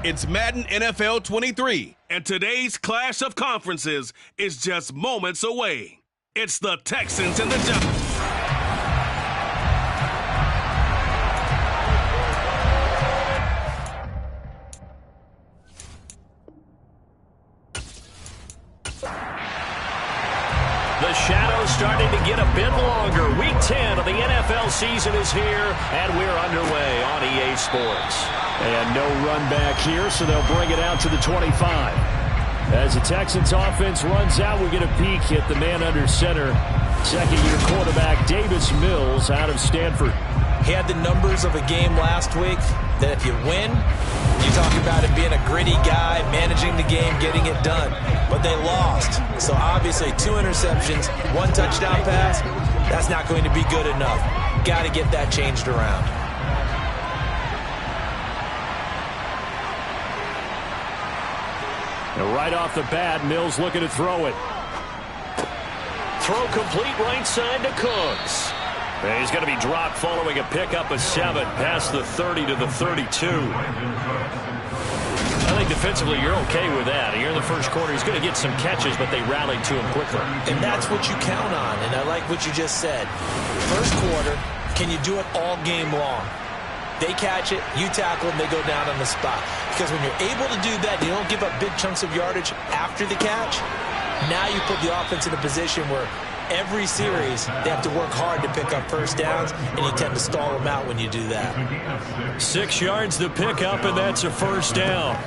It's Madden NFL 23, and today's clash of conferences is just moments away. It's the Texans and the Giants. The shadow's starting to get a bit longer. Week 10 of the NFL season is here, and we're underway on EA Sports. And no run back here, so they'll bring it out to the 25. As the Texans offense runs out, we get a peek at the man under center. Second-year quarterback Davis Mills out of Stanford. He had the numbers of a game last week that if you win, you talk about him being a gritty guy, managing the game, getting it done. But they lost. So obviously 2 interceptions, 1 touchdown pass, that's not going to be good enough. Got to get that changed around. And right off the bat, Mills looking to throw it. Throw complete right side to Cooks. And he's going to be dropped following a pickup of 7 past the 30 to the 32. I think defensively you're okay with that. Here in the first quarter, he's going to get some catches, but they rallied to him quickly. And that's what you count on, and I like what you just said. First quarter, can you do it all game long? They catch it, you tackle them, they go down on the spot. Because when you're able to do that, you don't give up big chunks of yardage after the catch. Now you put the offense in a position where every series they have to work hard to pick up first downs, and you tend to stall them out when you do that. 6 yards to pick up, and that's a first down.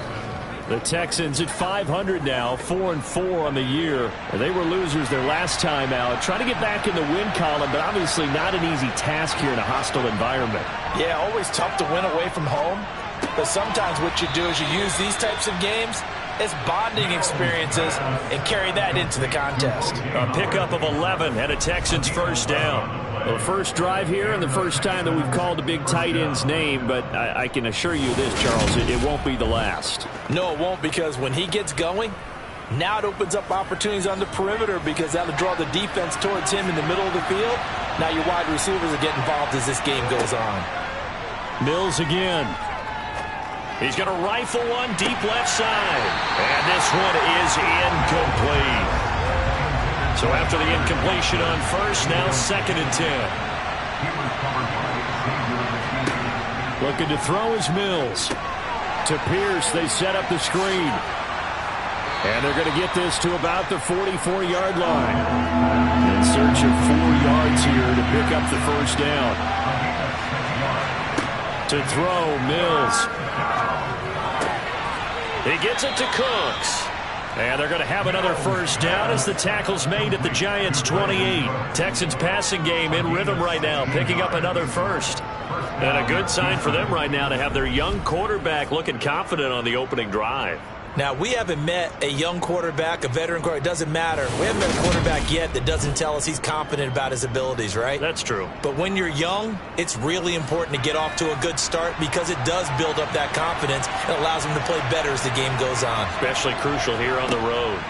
The Texans at 500 now, 4-4 on the year. They were losers their last time out. Trying to get back in the win column, but obviously not an easy task here in a hostile environment. Yeah, always tough to win away from home. But sometimes what you do is you use these types of games as bonding experiences and carry that into the contest. A pickup of 11 and a Texans first down. The first drive here and the first time that we've called a big tight end's name, but I can assure you this, Charles, it won't be the last. No, it won't, because when he gets going, now it opens up opportunities on the perimeter because that'll draw the defense towards him in the middle of the field. Now your wide receivers will get involved as this game goes on. Mills again. He's going to rifle one deep left side. And this one is incomplete. So after the incompletion on first, now 2nd and 10. Looking to throw is Mills. To Pierce, they set up the screen. And they're going to get this to about the 44-yard line. In search of 4 yards here to pick up the first down. To throw, Mills. He gets it to Cooks. And they're going to have another first down as the tackle's made at the Giants' 28. Texans passing game in rhythm right now, picking up another first. And a good sign for them right now to have their young quarterback looking confident on the opening drive. Now, we haven't met a young quarterback, a veteran quarterback. It doesn't matter. We haven't met a quarterback yet that doesn't tell us he's confident about his abilities, right? That's true. But when you're young, it's really important to get off to a good start because it does build up that confidence and allows him to play better as the game goes on. Especially crucial here on the road.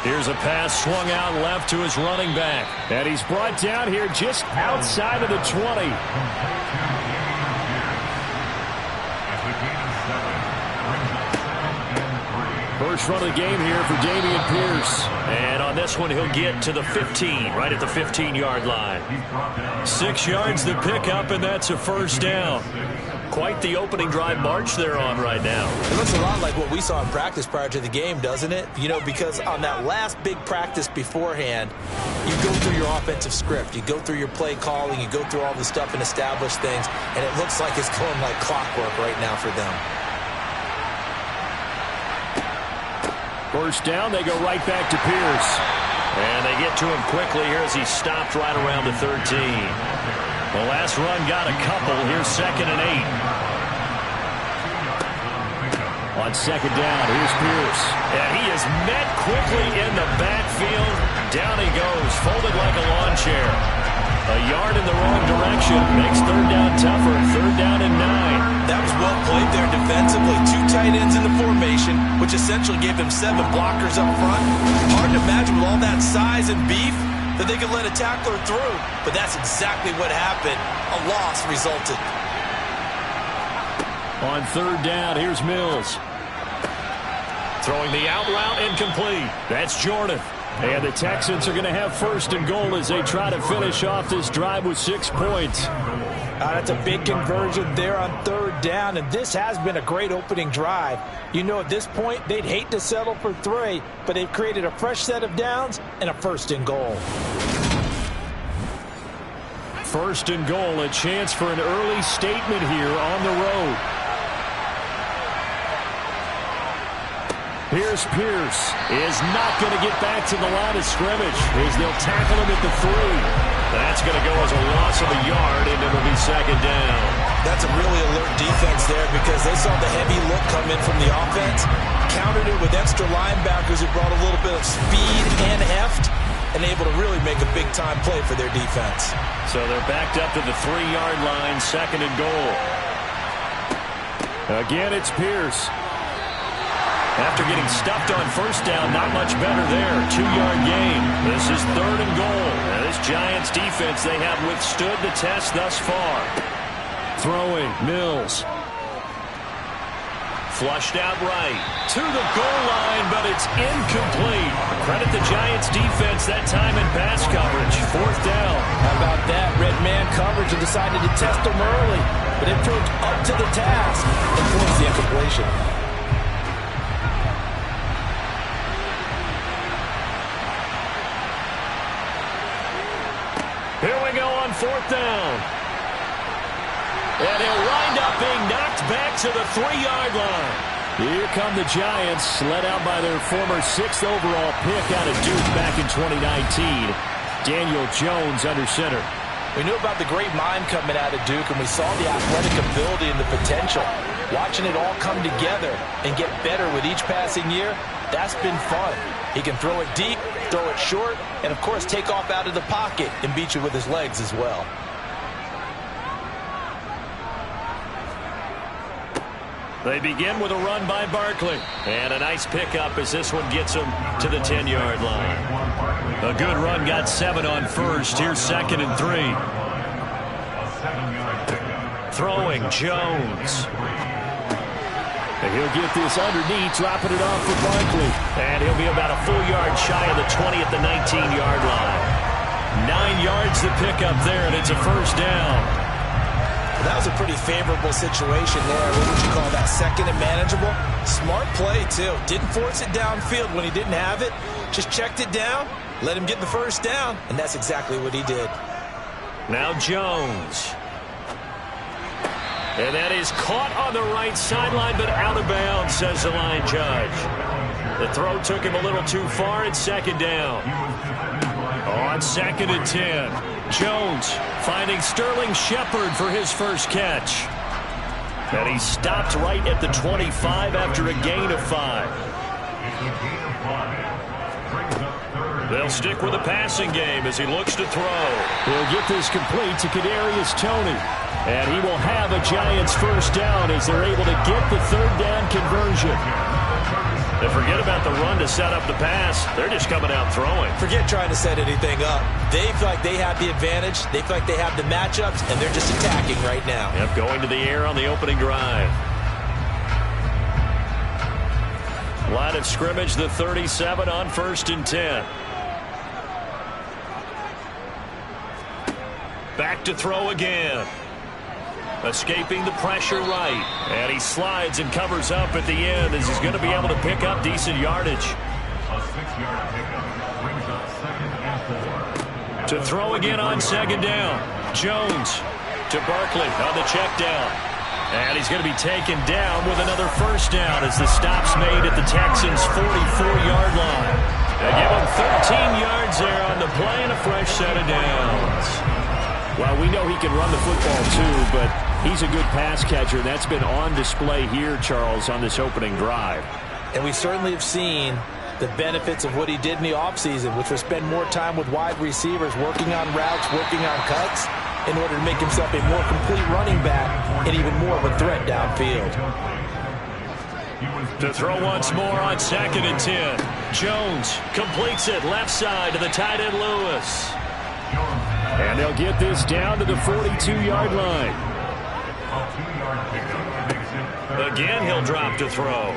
Here's a pass swung out left to his running back. And he's brought down here just outside of the 20. First run of the game here for Dameon Pierce. And on this one, he'll get to the 15, right at the 15-yard line. 6 yards to pick up, and that's a first down. Quite the opening drive march they're on right now. It looks a lot like what we saw in practice prior to the game, doesn't it? You know, because on that last big practice beforehand, you go through your offensive script. You go through your play calling. You go through all the stuff and establish things. And it looks like it's going like clockwork right now for them. First down, they go right back to Pierce. And they get to him quickly here as he stopped right around the 13. The last run got a couple. Here's 2nd and 8. On 2nd down, here's Pierce. And he is met quickly in the backfield. Down he goes, folded like a lawn chair. A yard in the wrong direction makes 3rd down tougher. 3rd down and 9. That was well played there defensively. 2 tight ends in the formation, which essentially gave him 7 blockers up front. Hard to imagine with all that size and beef that they could let a tackler through. But that's exactly what happened. A loss resulted. On third down, here's Mills. Throwing the out route incomplete. That's Jordan. And the Texans are going to have first and goal as they try to finish off this drive with 6 points. That's a big conversion there on third down, and this has been a great opening drive. You know, at this point, they'd hate to settle for 3, but they've created a fresh set of downs and a first and goal. First and goal, a chance for an early statement here on the road. Here's Pierce. Is not going to get back to the line of scrimmage as they'll tackle him at the 3. That's going to go as a loss of a yard, and it'll be second down. That's a really alert defense there because they saw the heavy look come in from the offense, countered it with extra linebackers who brought a little bit of speed and heft, and able to really make a big-time play for their defense. So they're backed up to the 3-yard line, second and goal. Again, it's Pierce. After getting stuffed on first down, not much better there. 2-yard gain. This is third and goal. Now, this Giants defense, they have withstood the test thus far. Throwing, Mills. Flushed out right. To the goal line, but it's incomplete. Credit the Giants defense that time in pass coverage. Fourth down. How about that? Red man coverage and decided to test them early, but it proved up to the task and forced the incompletion. Here we go on fourth down. And he'll wind up being knocked back to the 3-yard line. Here come the Giants, led out by their former 6th overall pick out of Duke back in 2019. Daniel Jones under center. We knew about the great mind coming out of Duke, and we saw the athletic ability and the potential. Watching it all come together and get better with each passing year, that's been fun. He can throw it deep, throw it short, and, of course, take off out of the pocket and beat you with his legs as well. They begin with a run by Barkley. And a nice pickup as this one gets him to the 10-yard line. A good run, got 7 on first. Here's second and 3. Throwing, Jones. And he'll get this underneath, dropping it off for Barkley. And he'll be about a full yard shy of the 20 at the 19-yard line. 9 yards to pick up there, and it's a first down. That was a pretty favorable situation there. What would you call that? Second and manageable? Smart play, too. Didn't force it downfield when he didn't have it. Just checked it down, let him get the first down, and that's exactly what he did. Now Jones. And that is caught on the right sideline, but out of bounds, says the line judge. The throw took him a little too far. It's second down. On second and 10. Jones finding Sterling Shepard for his first catch. And he stopped right at the 25 after a gain of 5. They'll stick with the passing game as he looks to throw. He'll get this complete to Kadarius Toney. And he will have a Giants first down as they're able to get the third down conversion. And forget about the run to set up the pass. They're just coming out throwing. Forget trying to set anything up. They feel like they have the advantage. They feel like they have the matchups, and they're just attacking right now. Yep, going to the air on the opening drive. Line of scrimmage, the 37 on first and 10. Back to throw again. Escaping the pressure right. And he slides and covers up at the end as he's going to be able to pick up decent yardage. A 6-yard pickup brings up second and 4. To throw again on second down. Jones to Barkley on the check down. And he's going to be taken down with another first down as the stop's made at the Texans' 44-yard line. They give him 13 yards there on the play and a fresh set of downs. Well, we know he can run the football too, but he's a good pass catcher. That's been on display here, Charles, on this opening drive. And we certainly have seen the benefits of what he did in the offseason, which was spend more time with wide receivers, working on routes, working on cuts, in order to make himself a more complete running back and even more of a threat downfield. To throw once more on second and 10. Jones completes it left side to the tight end Lewis. And they'll get this down to the 42-yard line. A 2-yard pickup makes it Again, he'll drop to throw.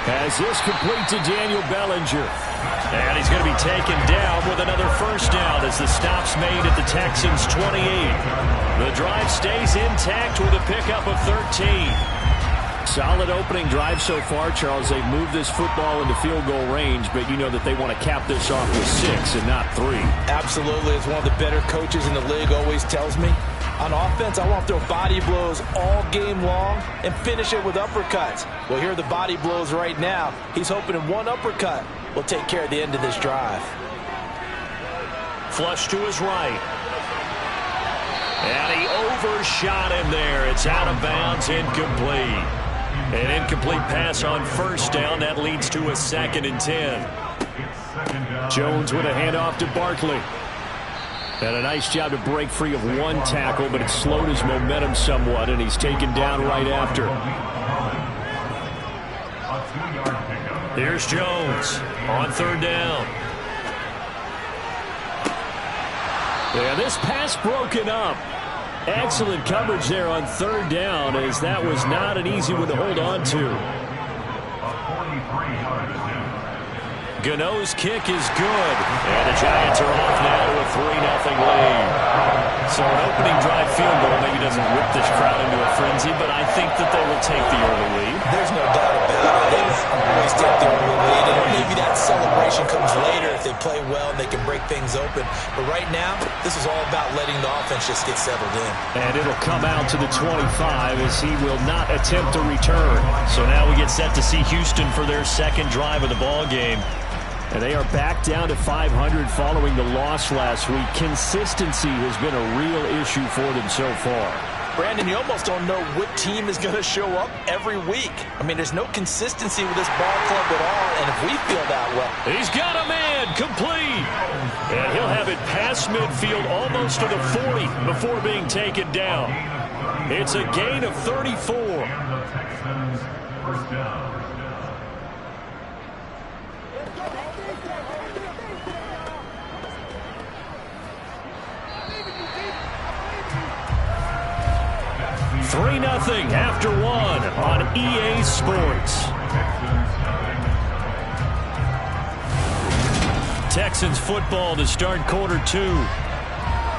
Has this complete to Daniel Bellinger. And he's going to be taken down with another first down as the stop's made at the Texans' 28. The drive stays intact with a pickup of 13. Solid opening drive so far, Charles. They've moved this football into field goal range, but you know that they want to cap this off with 6 and not 3. Absolutely. As one of the better coaches in the league always tells me, on offense, I want to throw body blows all game long and finish it with uppercuts. Well, here are the body blows right now. He's hoping in one uppercut will take care of the end of this drive. Flush to his right. And he overshot him there. It's out of bounds, incomplete. An incomplete pass on first down. That leads to a 2nd and 10. Jones with a handoff to Barkley. And a nice job to break free of one tackle, but it slowed his momentum somewhat, and he's taken down right after. Here's Jones on 3rd down. And this pass broken up. Excellent coverage there on 3rd down, as that was not an easy one to hold on to. Gano's kick is good, and the Giants are off now to a 3-0 lead. So an opening drive field goal maybe doesn't whip this crowd into a frenzy, but I think that they will take the early lead. There's no doubt about it. They will always take the early lead, and maybe that celebration comes later if they play well and they can break things open. But right now, this is all about letting the offense just get settled in. And it'll come out to the 25 as he will not attempt to return. So now we get set to see Houston for their 2nd drive of the ball game. And they are back down to 500 following the loss last week. Consistency has been a real issue for them so far. Brandon, you almost don't know what team is going to show up every week. I mean, there's no consistency with this ball club at all, and if we feel that well. He's got a man, complete. And he'll have it past midfield almost to the 40 before being taken down. It's a gain of 34. First down. Three 3-0 after 1 on EA Sports. Texans football to start quarter 2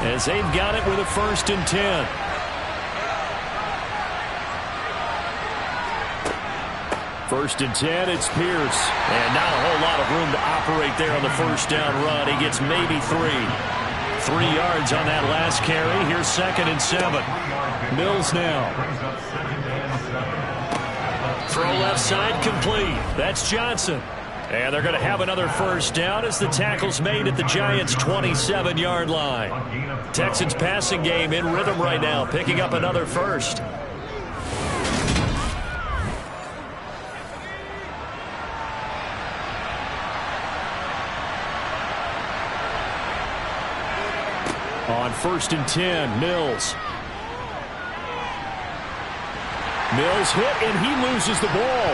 as they've got it with a 1st and 10. First and 10, it's Pierce. And not a whole lot of room to operate there on the first down run. He gets maybe 3. 3 yards on that last carry. Here's 2nd and 7. Mills now. Throw left side complete. That's Johnson. And they're going to have another first down as the tackle's made at the Giants' 27-yard line. Texans passing game in rhythm right now, picking up another first. On 1st and 10, Mills. Mills hit, and he loses the ball.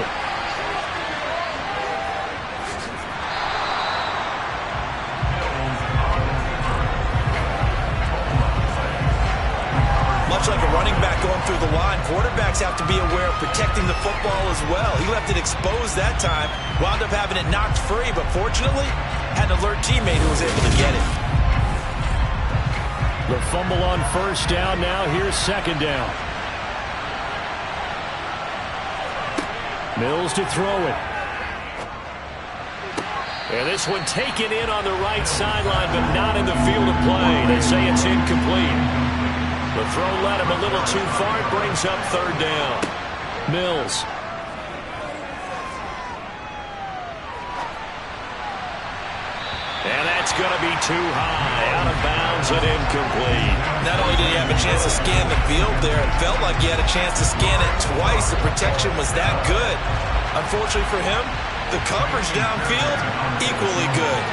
Much like a running back going through the line, quarterbacks have to be aware of protecting the football as well. He left it exposed that time, wound up having it knocked free, but fortunately, had an alert teammate who was able to get it. The fumble on first down. Now here's 2nd down. Mills to throw it. And this one taken in on the right sideline, but not in the field of play. They say it's incomplete. The throw led him a little too far. It brings up 3rd down. Mills. And that's going to be too high. Out of bounds and incomplete. Not only did he have a chance to scan the field there, it felt like he had a chance to scan it twice. The protection was that good. Unfortunately for him, the coverage downfield, equally good.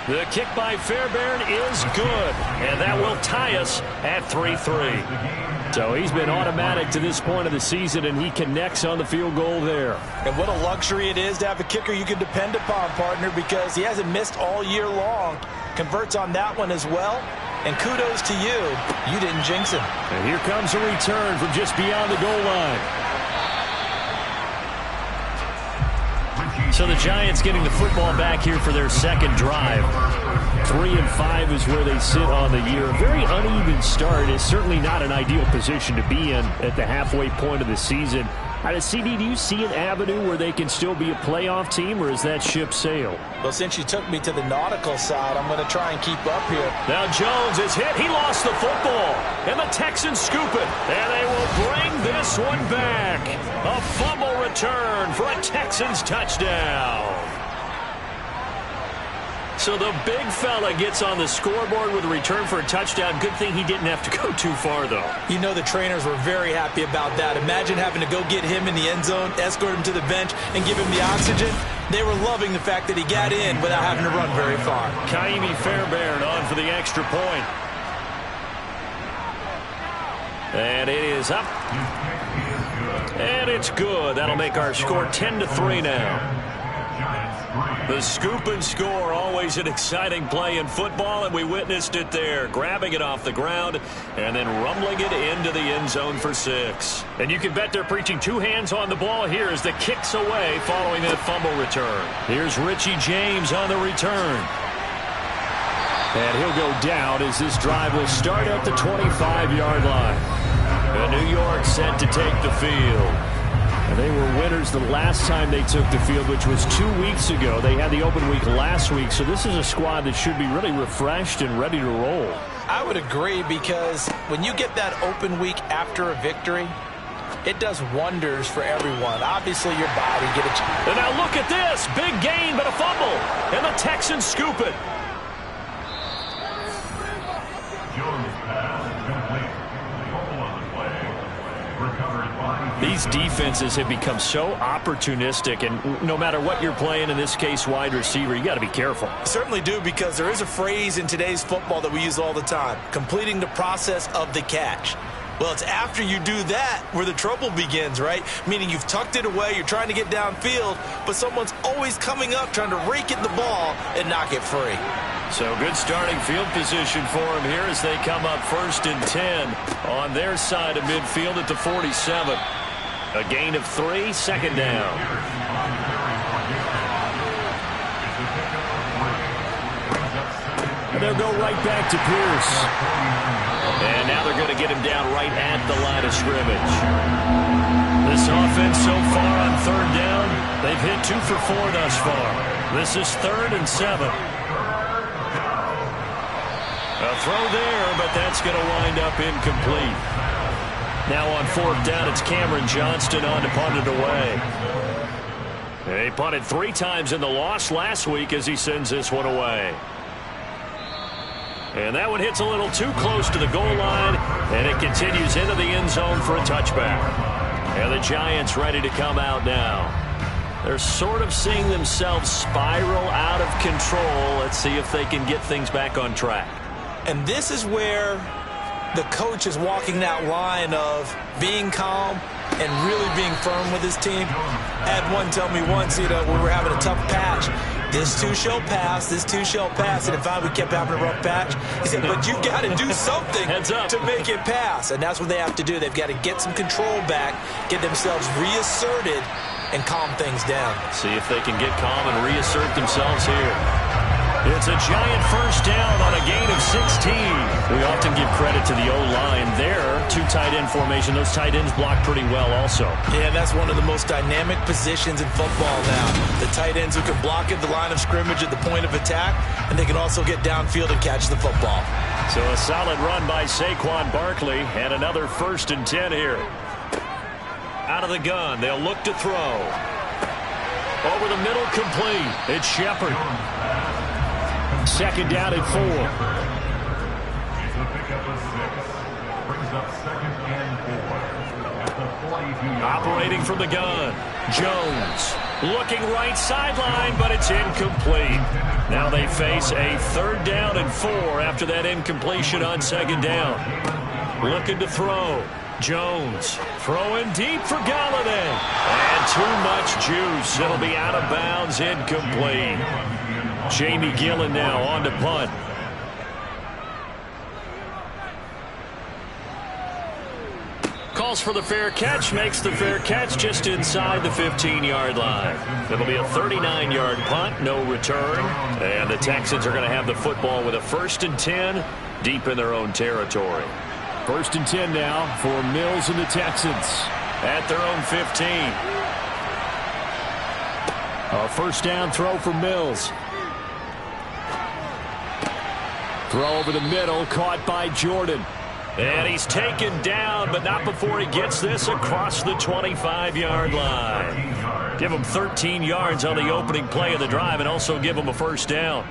The kick by Fairbairn is good, and that will tie us at 3-3. So he's been automatic to this point of the season, and he connects on the field goal there. And what a luxury it is to have a kicker you can depend upon, partner, because he hasn't missed all year long. Converts on that one as well. And kudos to you. You didn't jinx him. And here comes a return from just beyond the goal line. So the Giants getting the football back here for their second drive. 3-5 is where they sit on the year. A very uneven start is certainly not an ideal position to be in at the halfway point of the season. CD, do you see an avenue where they can still be a playoff team, or is that ship sailed? Well, since you took me to the nautical side, I'm going to try and keep up here. Now Jones is hit. He lost the football. And the Texans scoop it. And they will bring this one back. A fumble return for a Texans touchdown. So the big fella gets on the scoreboard with a return for a touchdown. Good thing he didn't have to go too far, though. You know the trainers were very happy about that. Imagine having to go get him in the end zone, escort him to the bench, and give him the oxygen. They were loving the fact that he got in without having to run very far. Kaimi Fairbairn on for the extra point. And it is up. And it's good. That'll make our score 10-3 now. The scoop and score, always an exciting play in football, and we witnessed it there. Grabbing it off the ground and then rumbling it into the end zone for 6. And you can bet they're preaching 2 hands on the ball here as the kick's away following that fumble return. Here's Richie James on the return. And he'll go down as this drive will start at the 25-yard line. And New York set to take the field. And they were winners the last time they took the field, which was 2 weeks ago. They had the open week last week, so this is a squad that should be really refreshed and ready to roll. I would agree, because when you get that open week after a victory, it does wonders for everyone. Obviously, your body get a chance. And now look at this. Big gain, but a fumble. And the Texans scoop it. These defenses have become so opportunistic, and no matter what you're playing, in this case wide receiver, you got to be careful. You certainly do, because there is a phrase in today's football that we use all the time: completing the process of the catch. Well, it's after you do that where the trouble begins, right? Meaning you've tucked it away, you're trying to get downfield, but someone's always coming up trying to rake at the ball and knock it free. So good starting field position for them here as they come up 1st and 10 on their side of midfield at the 47. A gain of 3, second down. And they'll go right back to Pierce. And now they're going to get him down right at the line of scrimmage. This offense so far on 3rd down, they've hit 2 for 4 thus far. This is 3rd and 7. A throw there, but that's going to wind up incomplete. Now on 4th down, it's Cameron Johnston on to punt it away. He punted 3 times in the loss last week as he sends this one away. And that one hits a little too close to the goal line, and it continues into the end zone for a touchback. And the Giants ready to come out now. They're sort of seeing themselves spiral out of control. Let's see if they can get things back on track. And this is where the coach is walking that line of being calm and really being firm with his team. I had one tell me once, we were having a tough patch. This too shall pass, this too shall pass. And in fact, we kept having a rough patch. He said, but you've got to do something to make it pass. And that's what they have to do. They've got to get some control back, get themselves reasserted, and calm things down. See if they can get calm and reassert themselves here. It's a Giant 1st down on a gain of 16. We often give credit to the O-line there. 2 tight end formation. Those tight ends block pretty well also. Yeah, that's one of the most dynamic positions in football now. The tight ends who can block at the line of scrimmage at the point of attack, and they can also get downfield and catch the football. So a solid run by Saquon Barkley, and another 1st and 10 here. Out of the gun, they'll look to throw. Over the middle, complete. It's Shepard. 2nd down and 4. It's a pickup of 6. Brings up 2nd and 4 at the 42-yard line. Operating from the gun, Jones. Looking right sideline, but it's incomplete. Now they face a 3rd down and 4 after that incompletion on 2nd down. Looking to throw. Jones throwing deep for Galladay. And too much juice. It'll be out of bounds, incomplete. Jamie Gillen now on to punt. calls for the fair catch, makes the fair catch just inside the 15-yard line. It'll be a 39-yard punt, no return. And the Texans are going to have the football with a 1st and 10 deep in their own territory. 1st and 10 now for Mills and the Texans. At their own 15. A 1st down throw for Mills. Throw over the middle, caught by Jordan. And he's taken down, but not before he gets this across the 25-yard line. Give him 13 yards on the opening play of the drive and also give him a 1st down.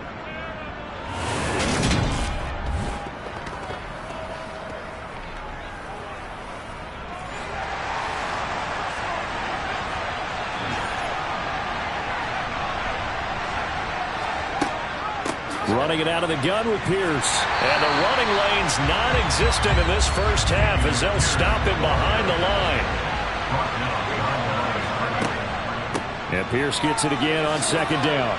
Running it out of the gun with Pierce. And the running lane's non-existent in this first half as they'll stop him behind the line. And Pierce gets it again on 2nd down.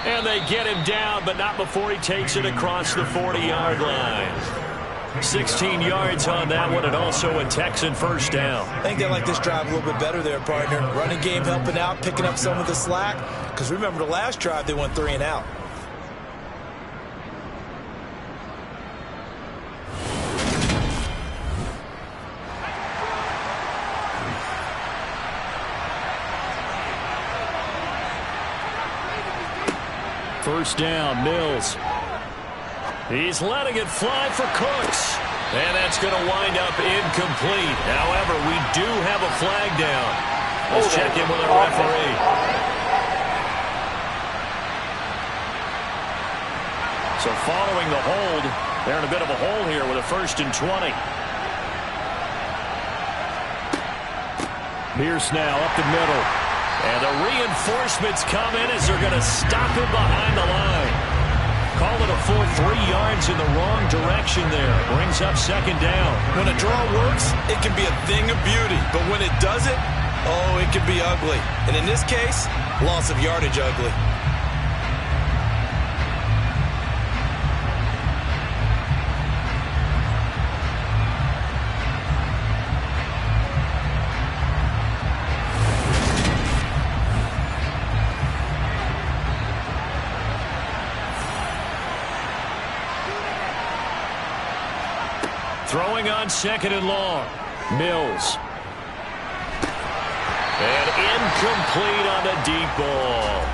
And they get him down, but not before he takes it across the 40-yard line. 16 yards on that one, and also a Texan 1st down. I think they like this drive a little bit better there, partner. Running game helping out, picking up some of the slack. Because remember the last drive, they went 3 and out. First down, Mills. He's letting it fly for Cooks. And that's going to wind up incomplete. However, we do have a flag down. Let's check in with our referee. So following the hold, they're in a bit of a hole here with a 1st and 20. Pierce now up the middle. And the reinforcements come in as they're going to stop him behind the line. Call it a full 3 yards in the wrong direction there. Brings up 2nd down. When a draw works, it can be a thing of beauty. But when it doesn't, oh, it can be ugly. And in this case, loss of yardage ugly. Throwing on 2nd and long. Mills. And incomplete on the deep ball.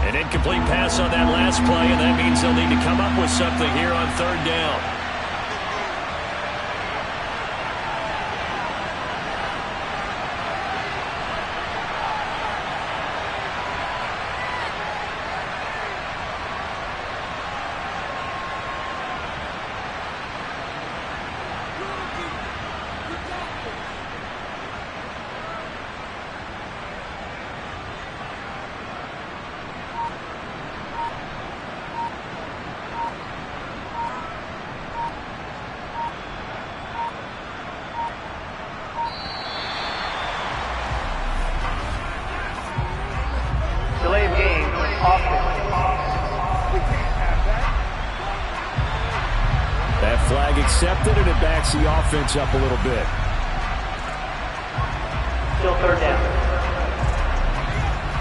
An incomplete pass on that last play, and that means they'll need to come up with something here on 3rd down. That flag accepted, and it backs the offense up a little bit. Still 3rd down.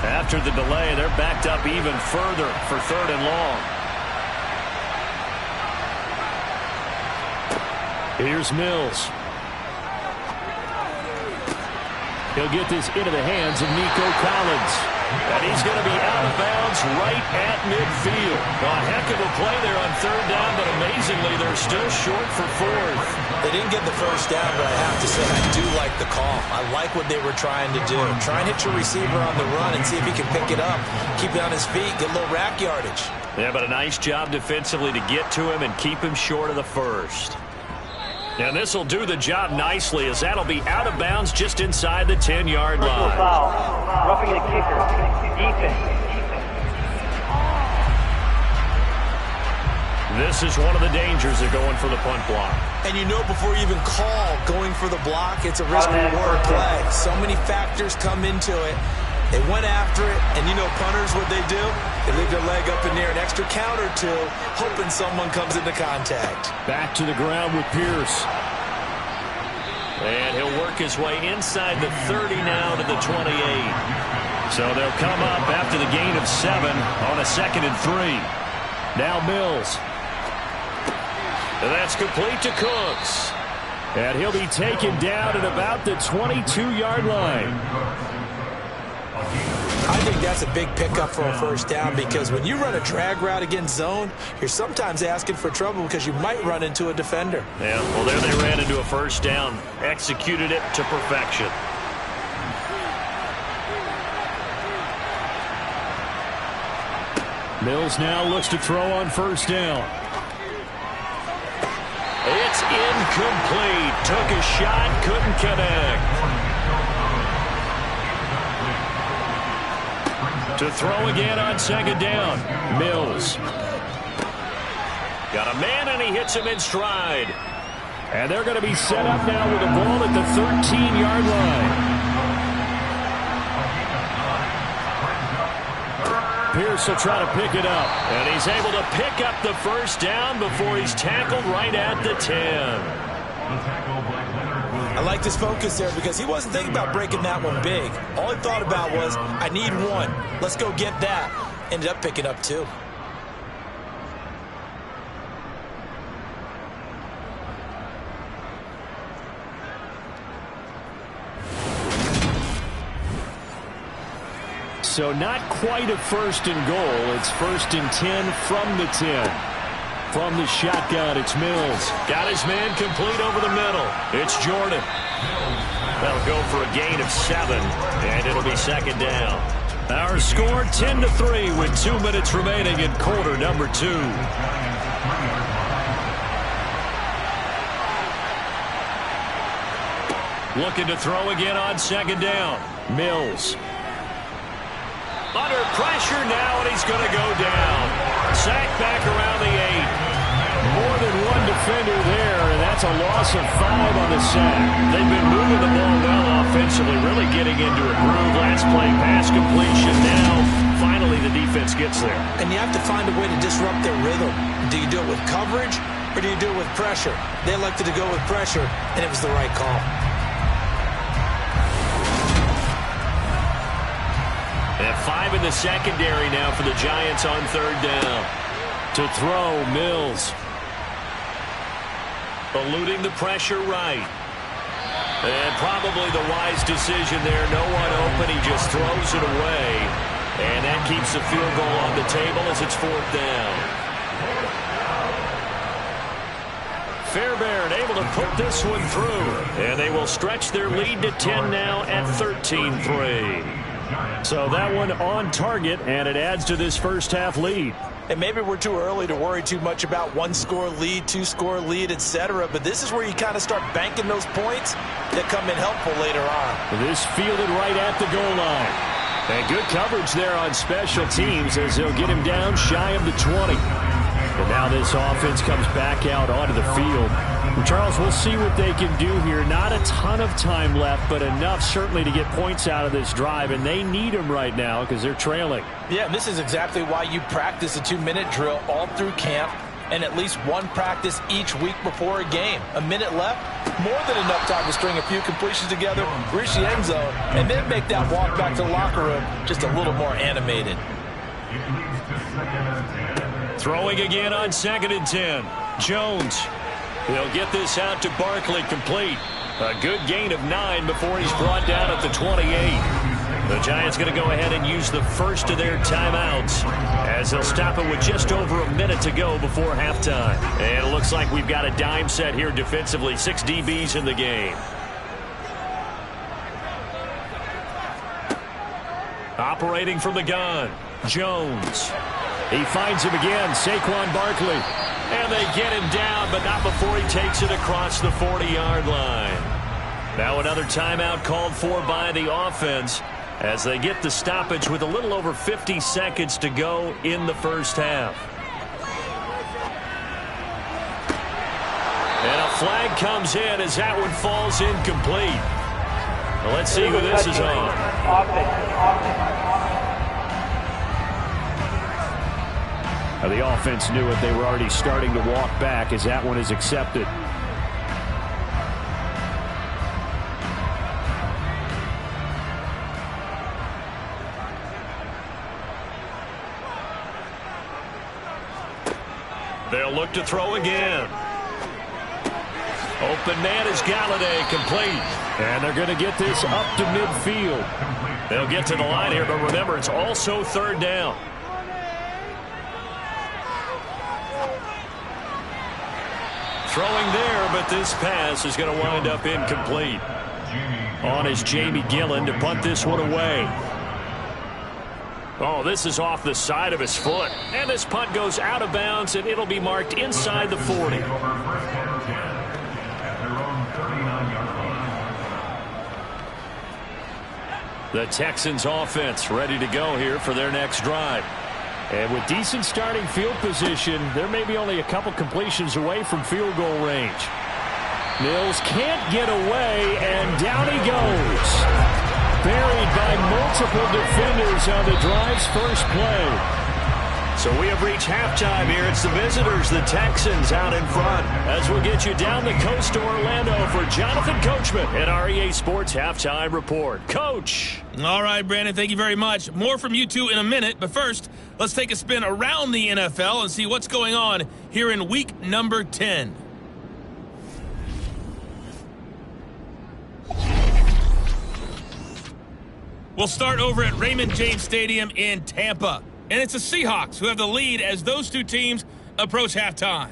After the delay, they're backed up even further for 3rd and long. Here's Mills. He'll get this into the hands of Nico Collins. And he's going to be out of bounds right at midfield. A heck of a play there on 3rd down, but amazingly, they're still short for 4th. They didn't get the 1st down, but I have to say I do like the call. I like what they were trying to do. Try and hit your receiver on the run and see if he can pick it up, keep it on his feet, get a little rack yardage. Yeah, but a nice job defensively to get to him and keep him short of the 1st. And this will do the job nicely as that'll be out of bounds just inside the 10-yard line. Foul. Roughing the kicker. Defense. This is one of the dangers of going for the punt block. And you know before you even call going for the block, it's a risk-reward play. So many factors come into it. They went after it, and you know punters, what they do? They leave their leg up in there an extra count or two, hoping someone comes into contact. Back to the ground with Pierce. And he'll work his way inside the 30 now to the 28. So they'll come up after the gain of 7 on a 2nd and 3. Now Mills. And that's complete to Cooks. And he'll be taken down at about the 22-yard line. I think that's a big pickup for a first down because when you run a drag route against zone, you're sometimes asking for trouble because you might run into a defender. Yeah, well, there they ran into a first down. Executed it to perfection. Mills now looks to throw on first down. It's incomplete. Took a shot, couldn't connect. To throw again on 2nd down. Mills. Got a man, and he hits him in stride. And they're going to be set up now with the ball at the 13-yard line. Pierce will try to pick it up. And he's able to pick up the first down before he's tackled right at the 10. I like this focus there because he wasn't thinking about breaking that one big. All he thought about was, I need one. Let's go get that. Ended up picking up 2. So not quite a 1st and goal. It's 1st and 10 from the 10. From the shotgun, it's Mills. Got his man complete over the middle. It's Jordan. That'll go for a gain of 7, and it'll be 2nd down. Our score 10-3 with 2 minutes remaining in quarter number 2. Looking to throw again on 2nd down. Mills. Under pressure now, and he's going to go down. Sacked back around the 8. More than one defender there, and that's a loss of 5 on the sack. They've been moving the ball well offensively, really getting into a groove. Last play, pass completion. Now, finally, the defense gets there. And you have to find a way to disrupt their rhythm. Do you do it with coverage, or do you do it with pressure? They elected to go with pressure, and it was the right call. And 5 in the secondary now for the Giants on 3rd down. To throw, Mills. Eluding the pressure right. And probably the wise decision there. No one open. He just throws it away. And that keeps the field goal on the table as it's 4th down. Fairbairn able to put this one through. And they will stretch their lead to 10 now at 13-3. So that one on target, and it adds to this first half lead. And maybe we're too early to worry too much about 1-score lead, 2-score lead, etc. But this is where you kind of start banking those points that come in helpful later on. This fielded right at the goal line. And good coverage there on special teams as they'll get him down shy of the 20. And now this offense comes back out onto the field. Charles, we'll see what they can do here. Not a ton of time left, but enough certainly to get points out of this drive, and they need them right now because they're trailing. Yeah, this is exactly why you practice a 2-minute drill all through camp and at least one practice each week before a game. A minute left, more than enough time to string a few completions together, reach the end zone, and then make that walk back to the locker room just a little more animated. Throwing again on 2nd and 10. Jones. He'll get this out to Barkley complete. A good gain of 9 before he's brought down at the 28. The Giants going to go ahead and use the first of their timeouts as they'll stop it with just over a minute to go before halftime. And it looks like we've got a dime set here defensively. 6 DBs in the game. Operating from the gun, Jones. He finds him again, Saquon Barkley. And they get him down, but not before he takes it across the 40-yard line. Now another timeout called for by the offense as they get the stoppage with a little over 50 seconds to go in the first half. And a flag comes in as that one falls incomplete. Well, let's see who this is on. Now the offense knew it. They were already starting to walk back as that one is accepted. They'll look to throw again. Open man is Galladay, complete. And they're going to get this up to midfield. They'll get to the line here, but remember, it's also third down. Throwing there, but this pass is going to wind up incomplete. On is Jamie Gillen to punt this one away. Oh, this is off the side of his foot. And this punt goes out of bounds, and it'll be marked inside the 40. The Texans offense ready to go here for their next drive. And with decent starting field position, they're maybe only a couple completions away from field goal range. Mills can't get away, and down he goes. Buried by multiple defenders on the drive's first play. So we have reached halftime here. It's the visitors, the Texans, out in front. As we'll get you down the coast to Orlando for Jonathan Coachman at our EA Sports Halftime Report. Coach. All right, Brandon, thank you very much. More from you two in a minute, but first, let's take a spin around the NFL and see what's going on here in week number 10. We'll start over at Raymond James Stadium in Tampa. And it's the Seahawks who have the lead as those two teams approach halftime.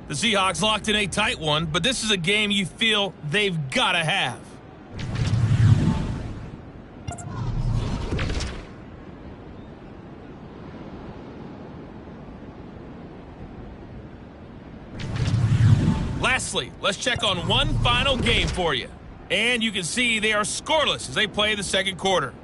The Seahawks locked in a tight one, but this is a game you feel they've got to have. Lastly, let's check on one final game for you. And you can see they are scoreless as they play the second quarter.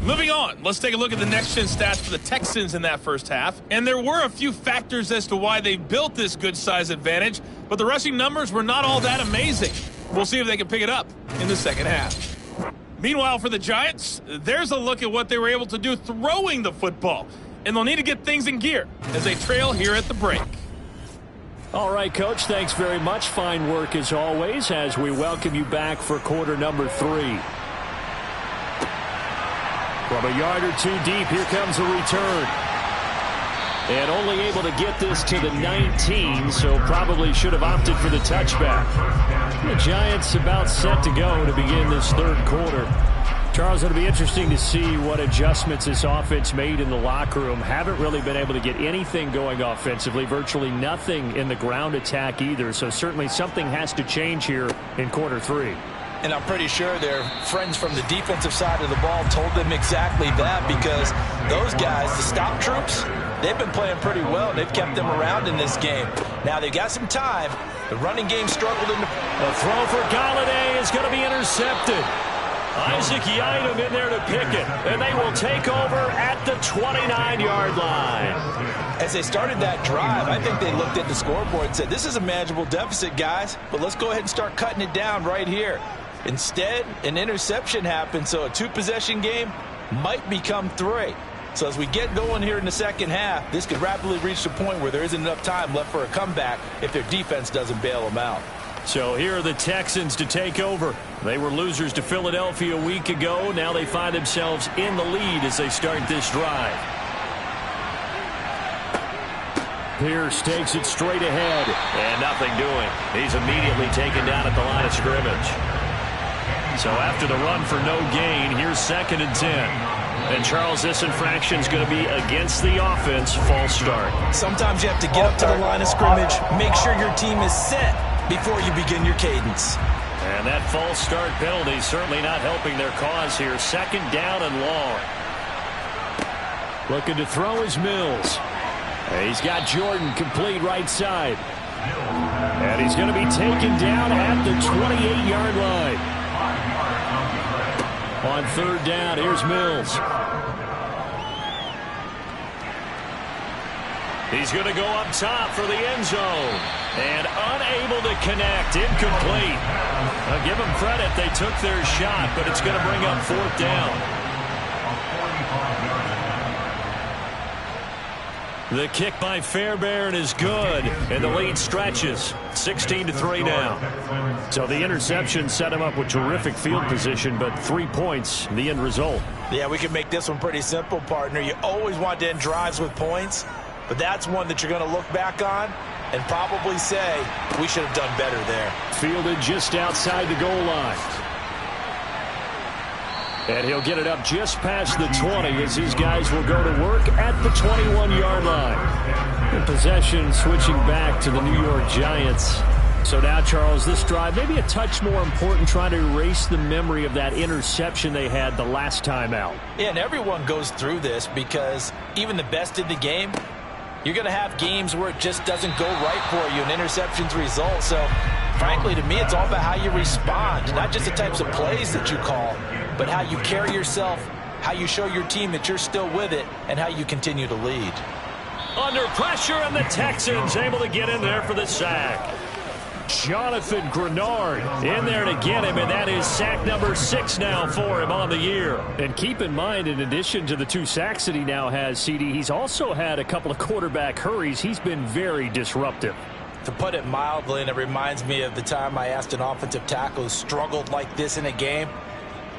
Moving on, let's take a look at the next-gen stats for the Texans in that first half. And there were a few factors as to why they built this good-size advantage, but the rushing numbers were not all that amazing. We'll see if they can pick it up in the second half. Meanwhile, for the Giants, there's a look at what they were able to do throwing the football. And they'll need to get things in gear as they trail here at the break. All right, Coach, thanks very much. Fine work as always as we welcome you back for quarter number 3. From a yard or two deep, here comes a return. And only able to get this to the 19, so probably should have opted for the touchback. The Giants about set to go to begin this third quarter. Charles, it'll be interesting to see what adjustments this offense made in the locker room. Haven't really been able to get anything going offensively, virtually nothing in the ground attack either, so certainly something has to change here in quarter 3. And I'm pretty sure their friends from the defensive side of the ball told them exactly that, because those guys, the stop troops, they've been playing pretty well. They've kept them around in this game. Now they've got some time. The running game struggled in the... The throw for Galladay is going to be intercepted. Isaac Yiadom in there to pick it, and they will take over at the 29-yard line. As they started that drive, I think they looked at the scoreboard and said, this is a manageable deficit, guys, but let's go ahead and start cutting it down right here. Instead, an interception happened, so a 2-possession game might become 3. So as we get going here in the second half, this could rapidly reach the point where there isn't enough time left for a comeback if their defense doesn't bail them out. So here are the Texans to take over. They were losers to Philadelphia a week ago. Now they find themselves in the lead as they start this drive. Pierce takes it straight ahead. And nothing doing. He's immediately taken down at the line of scrimmage. So after the run for no gain, here's 2nd and 10. And Charles, this infraction is going to be against the offense. False start. Sometimes you have to get up to the line of scrimmage, make sure your team is set before you begin your cadence. And that false start penalty certainly not helping their cause here. 2nd down and long. Looking to throw is Mills. He's got Jordan complete right side. And he's going to be taken down at the 28-yard line. On 3rd down, here's Mills. He's going to go up top for the end zone. And unable to connect. Incomplete. I'll give them credit. They took their shot, but it's going to bring up 4th down. The kick by Fairbairn is good, and the lead stretches. 16-3 now. So the interception set him up with terrific field position, but 3 points, the end result. Yeah, we can make this one pretty simple, partner. You always want to end drives with points, but that's one that you're going to look back on and probably say, we should have done better there. Fielded just outside the goal line. And he'll get it up just past the 20 as his guys will go to work at the 21-yard line. The possession switching back to the New York Giants. So now, Charles, this drive maybe a touch more important, trying to erase the memory of that interception they had the last time out. Yeah, and everyone goes through this because even the best in the game, you're going to have games where it just doesn't go right for you, and interceptions result. So, frankly, to me, it's all about how you respond, not just the types of plays that you call, but how you carry yourself, how you show your team that you're still with it, and how you continue to lead. Under pressure, and the Texans able to get in there for the sack. Jonathan Grenard in there to get him, and that is sack number 6 now for him on the year. And keep in mind, in addition to the 2 sacks that he now has, CD, he's also had a couple of quarterback hurries. He's been very disruptive. To put it mildly, and it reminds me of the time I asked an offensive tackle who struggled like this in a game.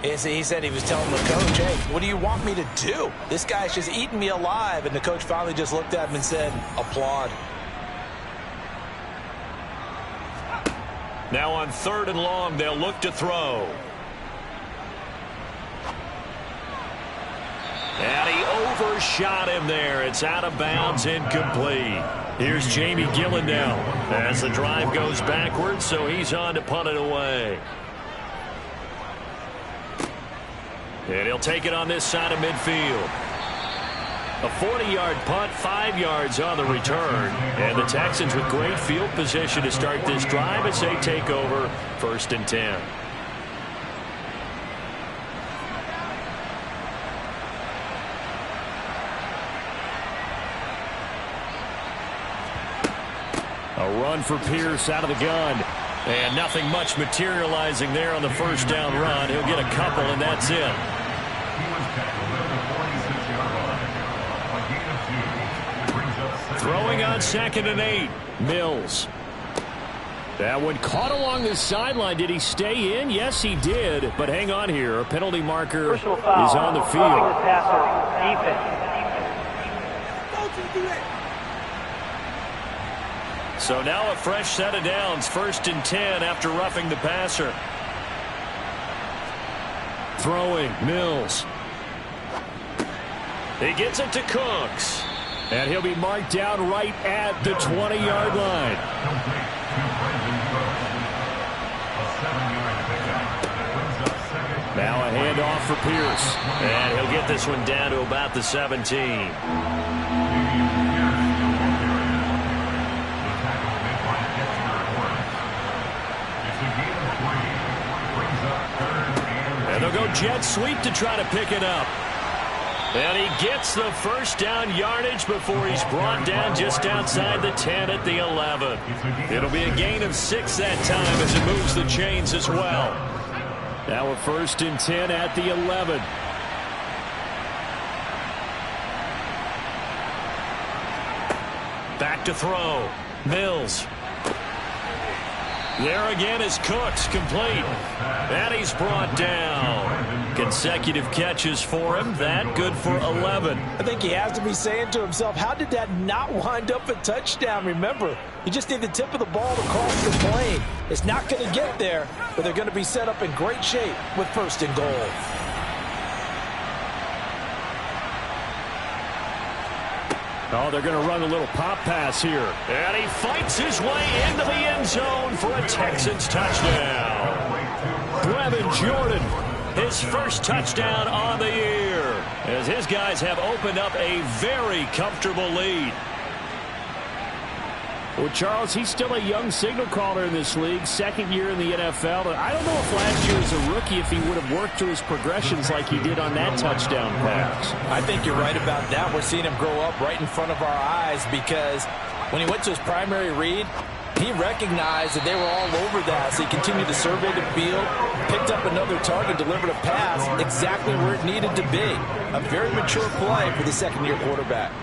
He said he was telling the coach, hey, what do you want me to do? This guy's just eating me alive. And the coach finally just looked at him and said, applaud. Now on 3rd and long, they'll look to throw. And he overshot him there. It's out of bounds, incomplete. Here's Jamie Gillen now as the drive goes backwards, so he's on to punt it away. And he'll take it on this side of midfield. A 40-yard punt, 5 yards on the return. And the Texans with great field position to start this drive as they take over 1st and 10. A run for Pierce out of the gun. And nothing much materializing there on the first down run. He'll get a couple, and that's it. Throwing on 2nd and 8. Mills. That one caught along the sideline. Did he stay in? Yes, he did. But hang on here. A penalty marker is on the field. Roughing the passer, defense. So now a fresh set of downs. 1st and 10 after roughing the passer. Throwing, Mills. He gets it to Cooks. And he'll be marked down right at the 20-yard line. Now a handoff for Pierce. And he'll get this one down to about the 17. And they'll go jet sweep to try to pick it up. And he gets the first down yardage before he's brought down just outside the 10 at the 11. It'll be a gain of 6 that time as it moves the chains as well. Now a 1st and 10 at the 11. Back to throw. Mills. There again is Cooks, complete. And he's brought down. Consecutive catches for him. That good for 11. I think he has to be saying to himself, how did that not wind up a touchdown? Remember, he just need the tip of the ball to cross the plane. It's not going to get there, but they're going to be set up in great shape with 1st and goal. Oh, they're going to run a little pop pass here. And he fights his way into the end zone for a Texans touchdown. Brevin Jordan, his first touchdown on the year, as his guys have opened up a very comfortable lead. Well, Charles, he's still a young signal caller in this league, 2nd year in the NFL. I don't know if last year as a rookie, if he would have worked through his progressions like he did on that touchdown pass. I think you're right about that. We're seeing him grow up right in front of our eyes because when he went to his primary read, he recognized that they were all over that. So he continued to survey the field, picked up another target, delivered a pass exactly where it needed to be. A very mature play for the 2nd-year quarterback.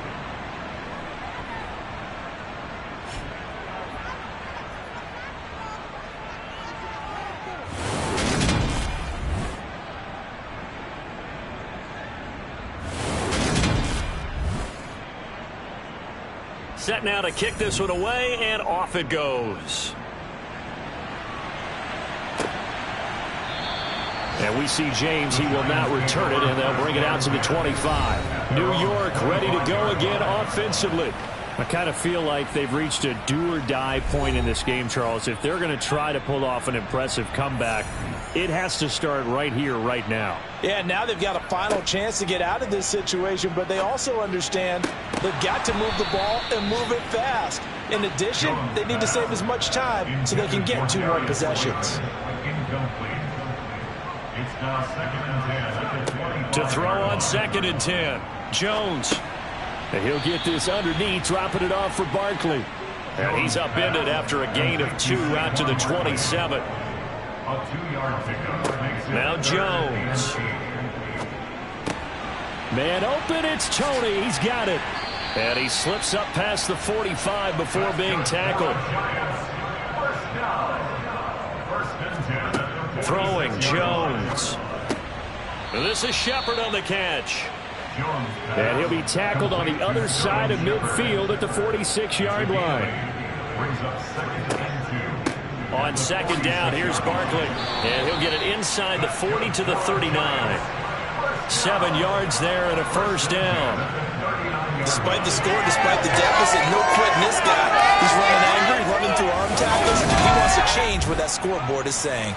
Set now to kick this one away, and off it goes. And we see James. He will not return it, and they'll bring it out to the 25. New York ready to go again offensively. I kind of feel like they've reached a do-or-die point in this game, Charles. If they're going to try to pull off an impressive comeback, it has to start right here, right now. Yeah, now they've got a final chance to get out of this situation, but they also understand they've got to move the ball and move it fast. In addition, they need to save as much time so they can get 2 more possessions. It's now 2nd and 10. To throw on 2nd and 10. Jones. And he'll get this underneath, dropping it off for Barkley. And he's upended after a gain of 2 out to the 27. A 2-yard pickup makes it Now Jones. Man open, it's Tony. He's got it. And he slips up past the 45 before being tackled. Throwing Jones. This is Shepard on the catch. And he'll be tackled on the other side of midfield at the 46-yard line. On 2nd down, here's Barkley. And he'll get it inside the 40 to the 39. 7 yards there and a 1st down. Despite the score, despite the deficit, no quitting this guy. He's running angry, running through arm tackles. He wants to change what that scoreboard is saying.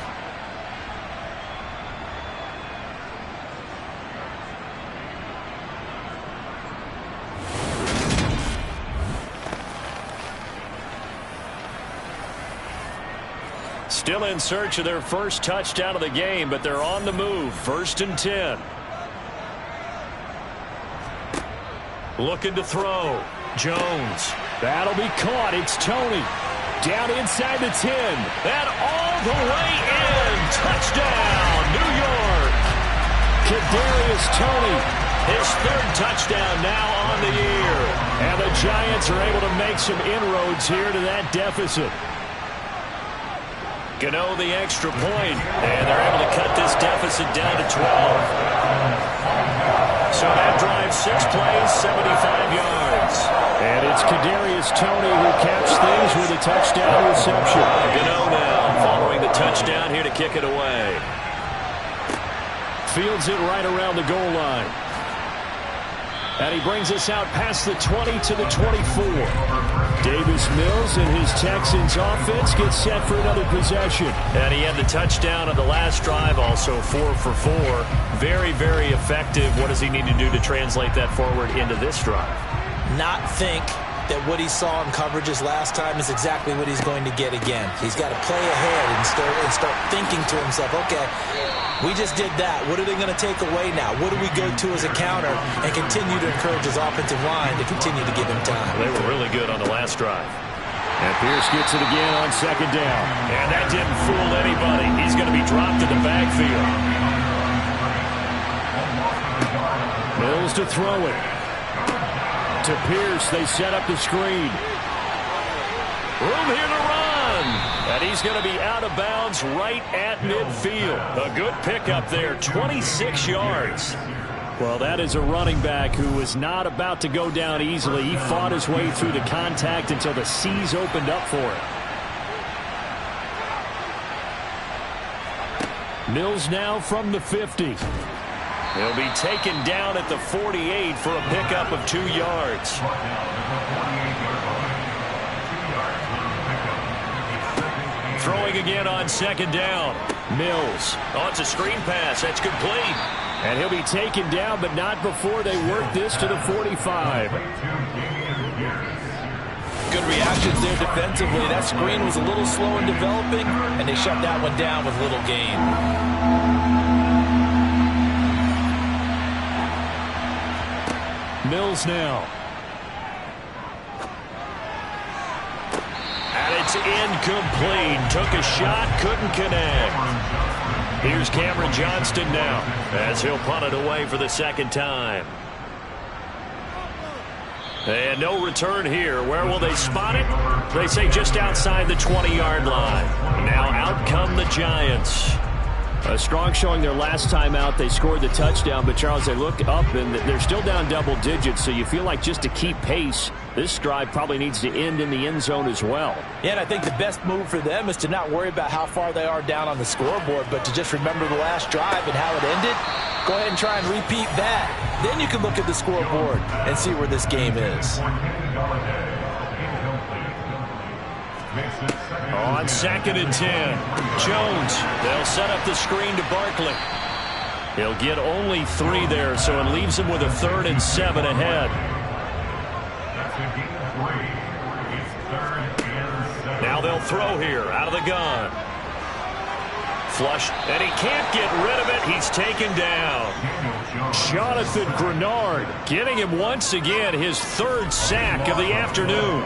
Still in search of their first touchdown of the game, but they're on the move. 1st and 10. Looking to throw. Jones. That'll be caught. It's Tony. Down inside the 10. And all the way in. Touchdown, New York. Kadarius Toney. His 3rd touchdown now on the year. And the Giants are able to make some inroads here to that deficit. Gano the extra point, and they're able to cut this deficit down to 12. So that drive 6 plays, 75 yards. And it's Kadarius Toney who caps things with a touchdown reception. Gano now following the touchdown here to kick it away. Fields it right around the goal line. And he brings us out past the 20 to the 24. Davis Mills and his Texans offense get set for another possession. And he had the touchdown on the last drive, also 4 for 4. Very, very effective. What does he need to do to translate that forward into this drive? Not think that what he saw in coverages last time is exactly what he's going to get again. He's got to play ahead and start thinking to himself, okay, we just did that. What are they going to take away now? What do we go to as a counter? And continue to encourage his offensive line to continue to give him time. They were really good on the last drive. And Pierce gets it again on 2nd down. And that didn't fool anybody. He's going to be dropped in the backfield. Mills to throw it. To Pierce, they set up the screen. Room here to run. And he's going to be out of bounds right at midfield. A good pickup there, 26 yards. Well, that is a running back who was not about to go down easily. He fought his way through the contact until the seas opened up for him. Mills now from the 50. He'll be taken down at the 48 for a pickup of 2 yards. Throwing again on 2nd down. Mills. Oh, it's a screen pass. That's complete. And he'll be taken down, but not before they work this to the 45. Good reactions there defensively. That screen was a little slow in developing, and they shut that one down with little gain. Mills now. And it's incomplete. Took a shot, couldn't connect. Here's Cameron Johnston now as he'll punt it away for the 2nd time. And no return here. Where will they spot it? They say just outside the 20-yard line. Now out come the Giants. A strong showing their last time out. They scored the touchdown, but Charles, they look up and they're still down double digits, so you feel like just to keep pace, this drive probably needs to end in the end zone as well. Yeah, and I think the best move for them is to not worry about how far they are down on the scoreboard, but to just remember the last drive and how it ended. Go ahead and try and repeat that. Then you can look at the scoreboard and see where this game is. On 2nd and 10, Jones. They'll set up the screen to Barkley. He'll get only 3 there, so it leaves him with a 3rd and 7 ahead. Now they'll throw here out of the gun. Flush, and he can't get rid of it. He's taken down. Jonathan Grenard getting him once again, his 3rd sack of the afternoon.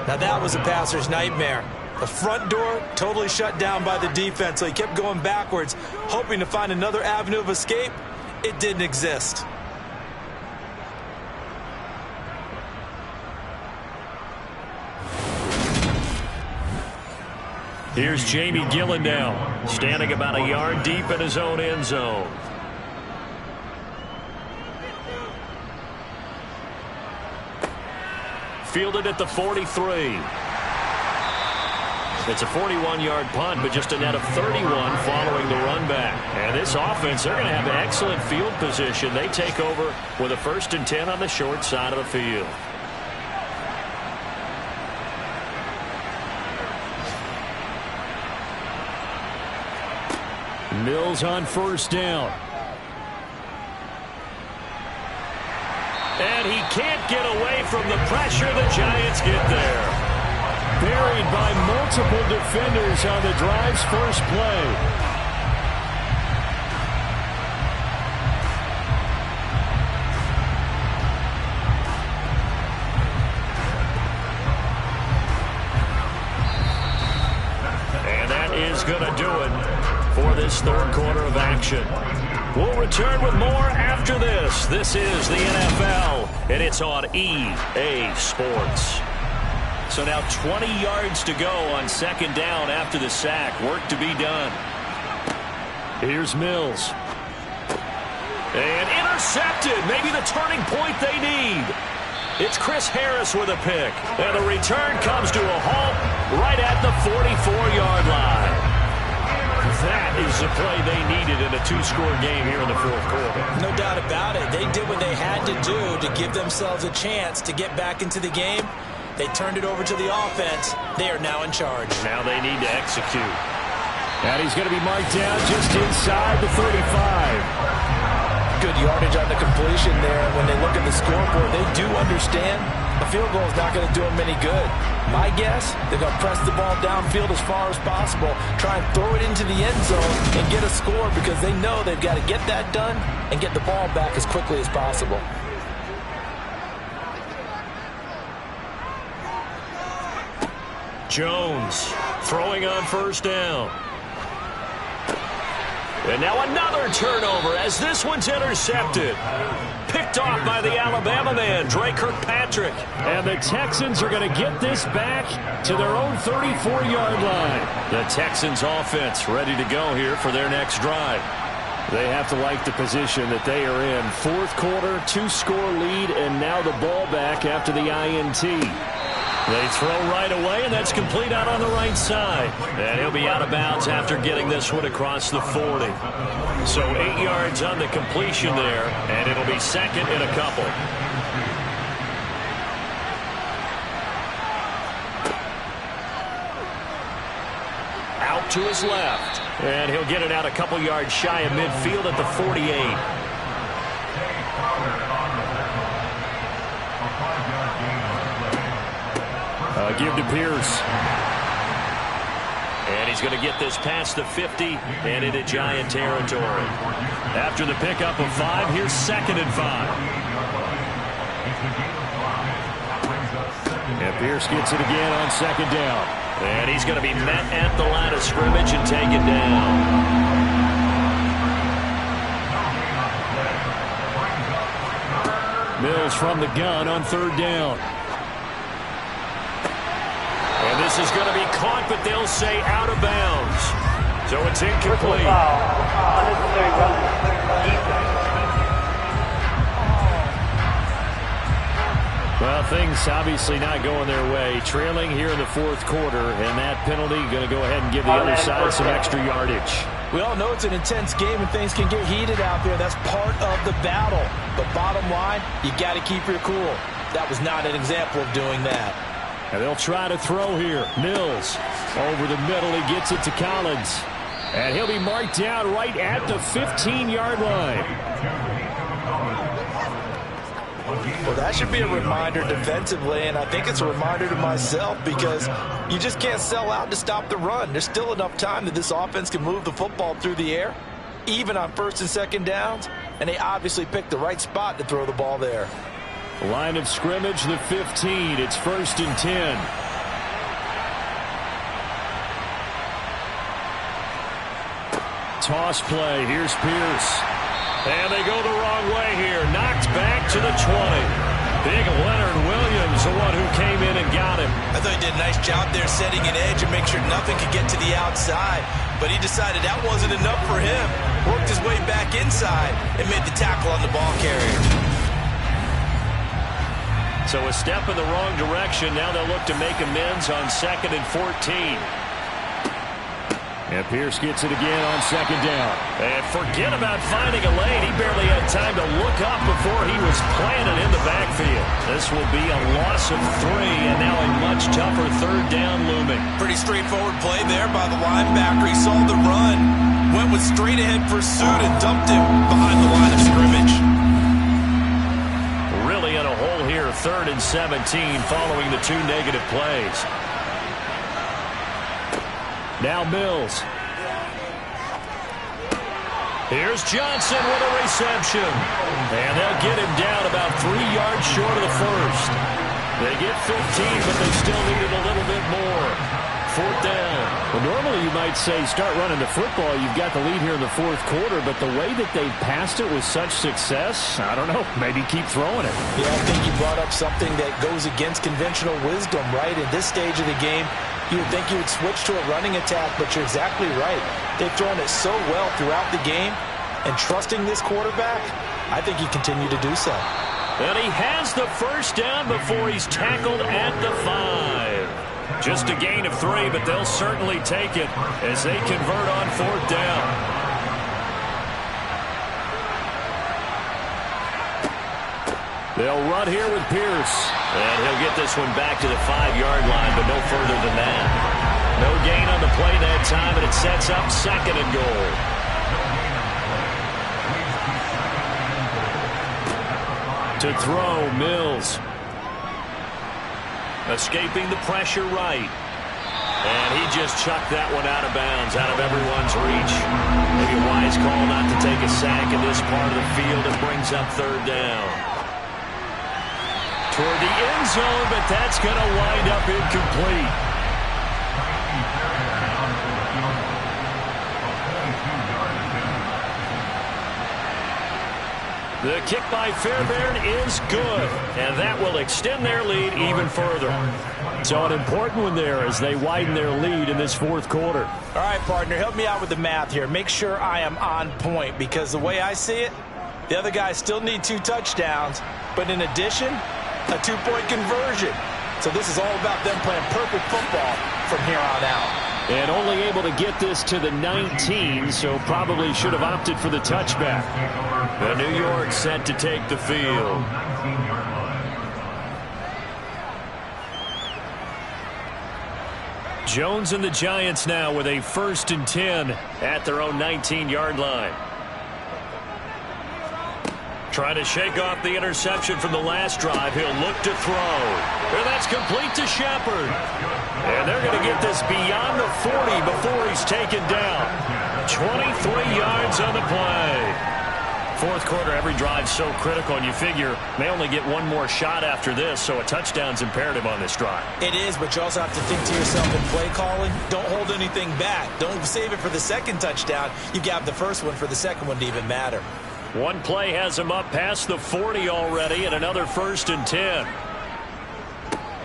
Now that was a passer's nightmare. The front door totally shut down by the defense, so he kept going backwards, hoping to find another avenue of escape. It didn't exist. Here's Jamie Gillendow, standing about a yard deep in his own end zone. Fielded at the 43. It's a 41-yard punt, but just a net of 31 following the run back. And this offense, they're going to have an excellent field position. They take over with a 1st and 10 on the short side of the field. Mills on 1st down. And he can't get away from the pressure. The Giants get there. Buried by multiple defenders on the drive's first play. And that is going to do it for this 3rd quarter of action. We'll return with more after this. This is the NFL, and it's on EA Sports. So now 20 yards to go on 2nd down after the sack. Work to be done. Here's Mills. And intercepted. Maybe the turning point they need. It's Chris Harris with a pick. And the return comes to a halt right at the 44-yard line. That is the play they needed in a 2-score game here in the 4th quarter. No doubt about it. They did what they had to do to give themselves a chance to get back into the game. They turned it over to the offense. They are now in charge. Now they need to execute. And he's going to be marked down just inside the 35. Good yardage on the completion there. When they look at the scoreboard, they do understand the field goal is not going to do them any good. My guess, they're going to press the ball downfield as far as possible, try and throw it into the end zone and get a score because they know they've got to get that done and get the ball back as quickly as possible. Jones throwing on 1st down. And now another turnover as this one's intercepted. Picked off by the Alabama man, Dre Kirkpatrick. And the Texans are going to get this back to their own 34-yard line. The Texans offense ready to go here for their next drive. They have to like the position that they are in. 4th quarter, 2-score lead, and now the ball back after the INT. They throw right away, and that's complete out on the right side. And he'll be out of bounds after getting this one across the 40. So 8 yards on the completion there, and it'll be 2nd and a couple. Out to his left. And he'll get it out a couple yards shy of midfield at the 48. Give to Pierce. And he's going to get this past the 50 and into Giant territory. After the pickup of 5, here's 2nd and 5. And Pierce gets it again on 2nd down. And he's going to be met at the line of scrimmage and taken down. Mills from the gun on 3rd down. And this is going to be caught, but they'll say out of bounds. So it's Personal incomplete. foul. Unnecessary running. Defense. Well, things obviously not going their way. Trailing here in the fourth quarter, and that penalty going to go ahead and give the other side some extra yardage. We all know it's an intense game and things can get heated out there. That's part of the battle. But bottom line, you got to keep your cool. That was not an example of doing that. And they'll try to throw here. Mills over the middle. He gets it to Collins. And he'll be marked down right at the 15-yard line. Well, that should be a reminder defensively, and I think it's a reminder to myself because you just can't sell out to stop the run. There's still enough time that this offense can move the football through the air, even on first and second downs, and they obviously picked the right spot to throw the ball there. Line of scrimmage, the 15. It's 1st and 10. Toss play. Here's Pierce. And they go the wrong way here. Knocked back to the 20. Big Leonard Williams, the one who came in and got him. I thought he did a nice job there setting an edge and make sure nothing could get to the outside. But he decided that wasn't enough for him. Worked his way back inside and made the tackle on the ball carrier. So a step in the wrong direction. Now they'll look to make amends on 2nd and 14. And Pierce gets it again on 2nd down. And forget about finding a lane. He barely had time to look up before he was planted in the backfield. This will be a loss of 3, and now a much tougher 3rd down looming. Pretty straightforward play there by the linebacker. He saw the run, went with straight-ahead pursuit, and dumped him behind the line of scrimmage. Really in a hole here, 3rd and 17 following the 2 negative plays. Now Mills. Here's Johnson with a reception. And they'll get him down about 3 yards short of the first. They get 15, but they still needed a little bit more. 4th down. Well, normally you might say start running the football. You've got the lead here in the fourth quarter, but the way that they passed it with such success, I don't know, maybe keep throwing it. Yeah, I think you brought up something that goes against conventional wisdom, right? In this stage of the game, you would think you would switch to a running attack, but you're exactly right. They've thrown it so well throughout the game, and trusting this quarterback, I think you continue to do so. And he has the first down before he's tackled at the 5. Just a gain of 3, but they'll certainly take it as they convert on 4th down. They'll run here with Pierce. And he'll get this one back to the 5-yard line, but no further than that. No gain on the play that time, and it sets up 2nd and goal. To throw, Mills. Escaping the pressure right. And he just chucked that one out of bounds, out of everyone's reach. Maybe a wise call not to take a sack in this part of the field. It brings up 3rd down. Toward the end zone, but that's going to wind up incomplete. The kick by Fairbairn is good, and that will extend their lead even further. So an important one there as they widen their lead in this fourth quarter. All right, partner, help me out with the math here. Make sure I am on point, because the way I see it, the other guys still need 2 touchdowns, but in addition, a 2-point conversion. So this is all about them playing perfect football from here on out. And only able to get this to the 19, so probably should have opted for the touchback. The New York set to take the field. Jones and the Giants now with a 1st and 10 at their own 19-yard line. Trying to shake off the interception from the last drive. He'll look to throw. And that's complete to Shepard. And they're going to get this beyond the 40 before he's taken down. 23 yards on the play. Fourth quarter, every drive's so critical, and you figure may only get one more shot after this, so a touchdown's imperative on this drive. It is, but you also have to think to yourself in play calling, don't hold anything back. Don't save it for the second touchdown. You got the first one for the second one to even matter. One play has him up past the 40 already, and another 1st and 10.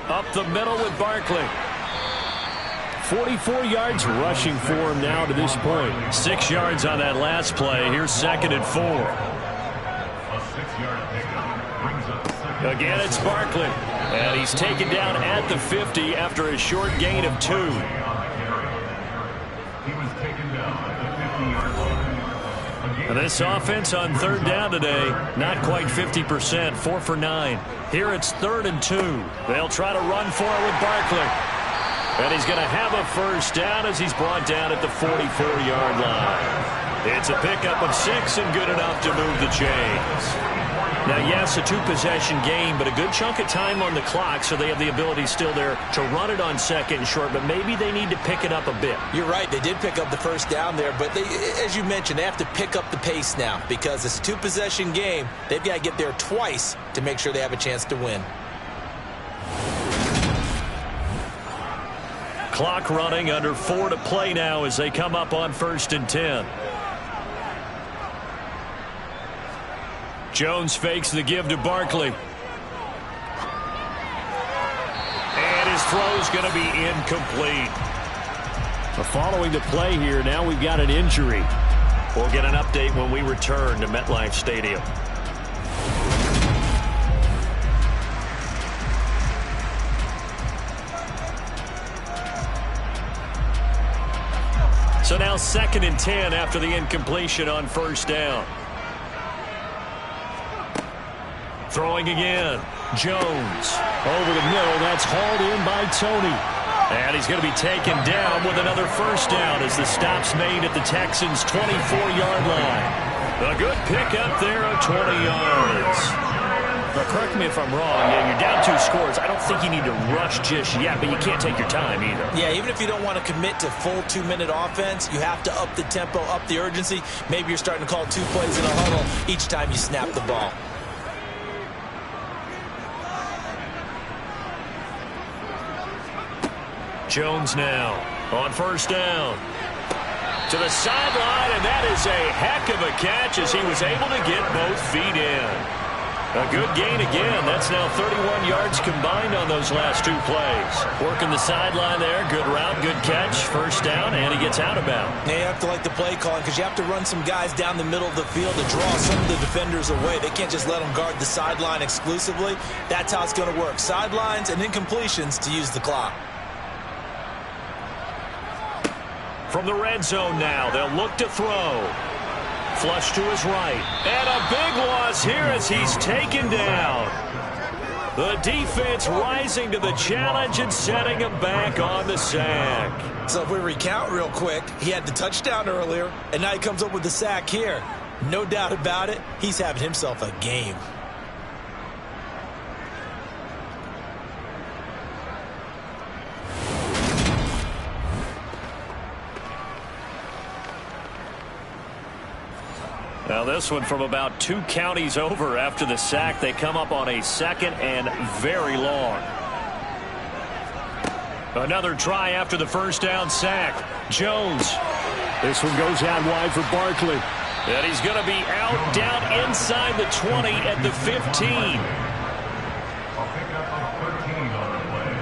Up the middle with Barkley. 44 yards rushing for him now to this point. 6 yards on that last play. Here's 2nd and 4. A 6-yard pickup brings up second. Again, it's Barkley. And he's taken down at the 50 after a short gain of 2. He was taken down at the 50-yard line. And this offense on 3rd down today, not quite 50%, 4 for 9. Here it's 3rd and 2. They'll try to run for it with Barkley. And he's going to have a first down as he's brought down at the 44-yard line. It's a pickup of 6 and good enough to move the chains. Now, yes, a 2-possession game, but a good chunk of time on the clock, so they have the ability still there to run it on 2nd and short, but maybe they need to pick it up a bit. You're right. They did pick up the first down there, but they, as you mentioned, they have to pick up the pace now because it's a 2-possession game. They've got to get there twice to make sure they have a chance to win. Clock running, under 4 to play now as they come up on 1st and 10. Jones fakes the give to Barkley. And his throw's going to be incomplete. Following the play here, now we've got an injury. We'll get an update when we return to MetLife Stadium. So now 2nd and 10 after the incompletion on 1st down. Throwing again. Jones over the middle. That's hauled in by Tony. And he's going to be taken down with another first down as the stop's made at the Texans' 24-yard line. A good pickup there of 20 yards. But correct me if I'm wrong. Yeah, you're down 2 scores. I don't think you need to rush just yet, but you can't take your time either. Yeah, even if you don't want to commit to full 2-minute offense, you have to up the tempo, up the urgency. Maybe you're starting to call 2 plays in a huddle each time you snap the ball. Jones now on 1st down. To the sideline, and that is a heck of a catch as he was able to get both feet in. A good gain again. That's now 31 yards combined on those last 2 plays. Working the sideline there. Good route, good catch. First down, and he gets out of bounds. Now you have to like the play calling because you have to run some guys down the middle of the field to draw some of the defenders away. They can't just let them guard the sideline exclusively. That's how it's going to work. Sidelines and incompletions to use the clock. From the red zone now, they'll look to throw. Flush to his right. And a big loss here as he's taken down. The defense rising to the challenge and setting him back on the sack. So if we recount real quick, he had the touchdown earlier, and now he comes up with the sack here. No doubt about it, he's having himself a game. Now this one from about 2 counties over after the sack. They come up on a 2nd and very long. Another try after the first down sack. Jones. This one goes out wide for Barkley. And he's going to be out down inside the 20 at the 15. A pickup of 13 on the play.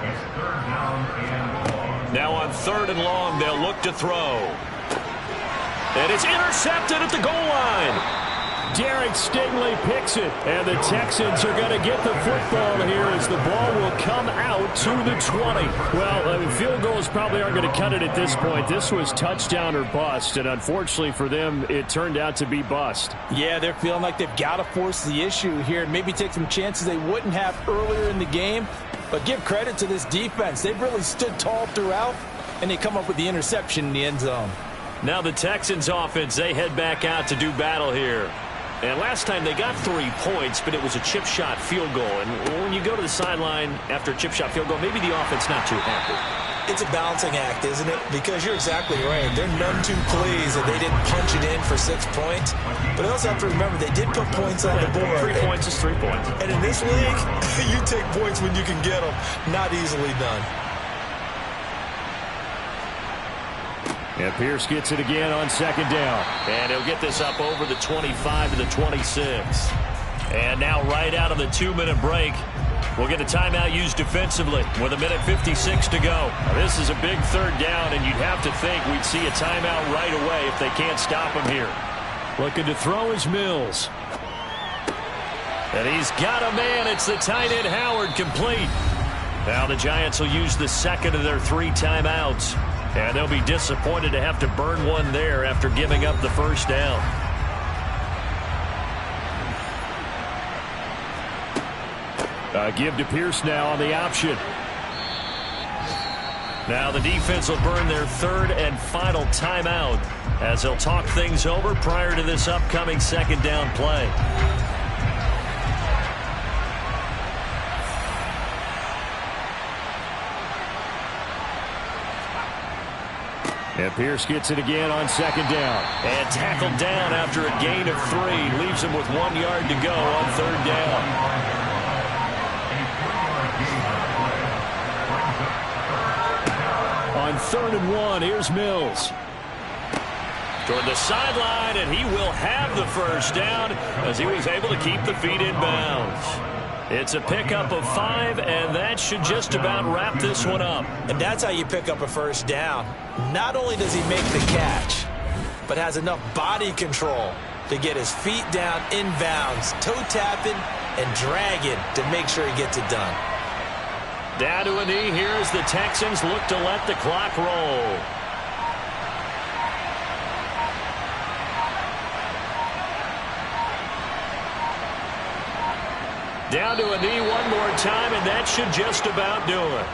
It's 3rd down and long. Now on 3rd and long, they'll look to throw. And it's intercepted at the goal line. Derek Stingley picks it, and the Texans are going to get the football here as the ball will come out to the 20. Well, field goals probably aren't going to cut it at this point. This was touchdown or bust, and unfortunately for them, it turned out to be bust. Yeah, they're feeling like they've got to force the issue here and maybe take some chances they wouldn't have earlier in the game. But give credit to this defense. They've really stood tall throughout, and they come up with the interception in the end zone. Now the Texans offense, they head back out to do battle here. And last time they got 3 points, but it was a chip shot field goal. And when you go to the sideline after a chip shot field goal, maybe the offense not too happy. It's a balancing act, isn't it? Because you're exactly right. They're none too pleased that they didn't punch it in for 6 points. But they also have to remember they did put points on the board. 3 points is 3 points. And in this league, you take points when you can get them. Not easily done. And Pierce gets it again on 2nd down. And he'll get this up over the 25 to the 26. And now right out of the 2-minute break, We'll get a timeout used defensively with 1:56 to go. Now, this is a big third down, and you'd have to think we'd see a timeout right away if they can't stop him here. Looking to throw is Mills. And he's got a man. It's the tight end Howard, complete. Now the Giants will use the second of their 3 timeouts. And they'll be disappointed to have to burn one there after giving up the first down. Give to Pierce now on the option. Now the defense will burn their 3rd and final timeout as they'll talk things over prior to this upcoming second down play. And Pierce gets it again on second down. And tackled down after a gain of 3. Leaves him with 1 yard to go on third down. On 3rd and 1, here's Mills. Toward the sideline, and he will have the first down as he was able to keep the feet in bounds. It's a pickup of 5, and that should just about wrap this one up. And that's how you pick up a first down. Not only does he make the catch, but has enough body control to get his feet down in bounds, toe tapping and dragging to make sure he gets it done. Down to a knee here as the Texans look to let the clock roll. Down to a knee one more time, and that should just about do it.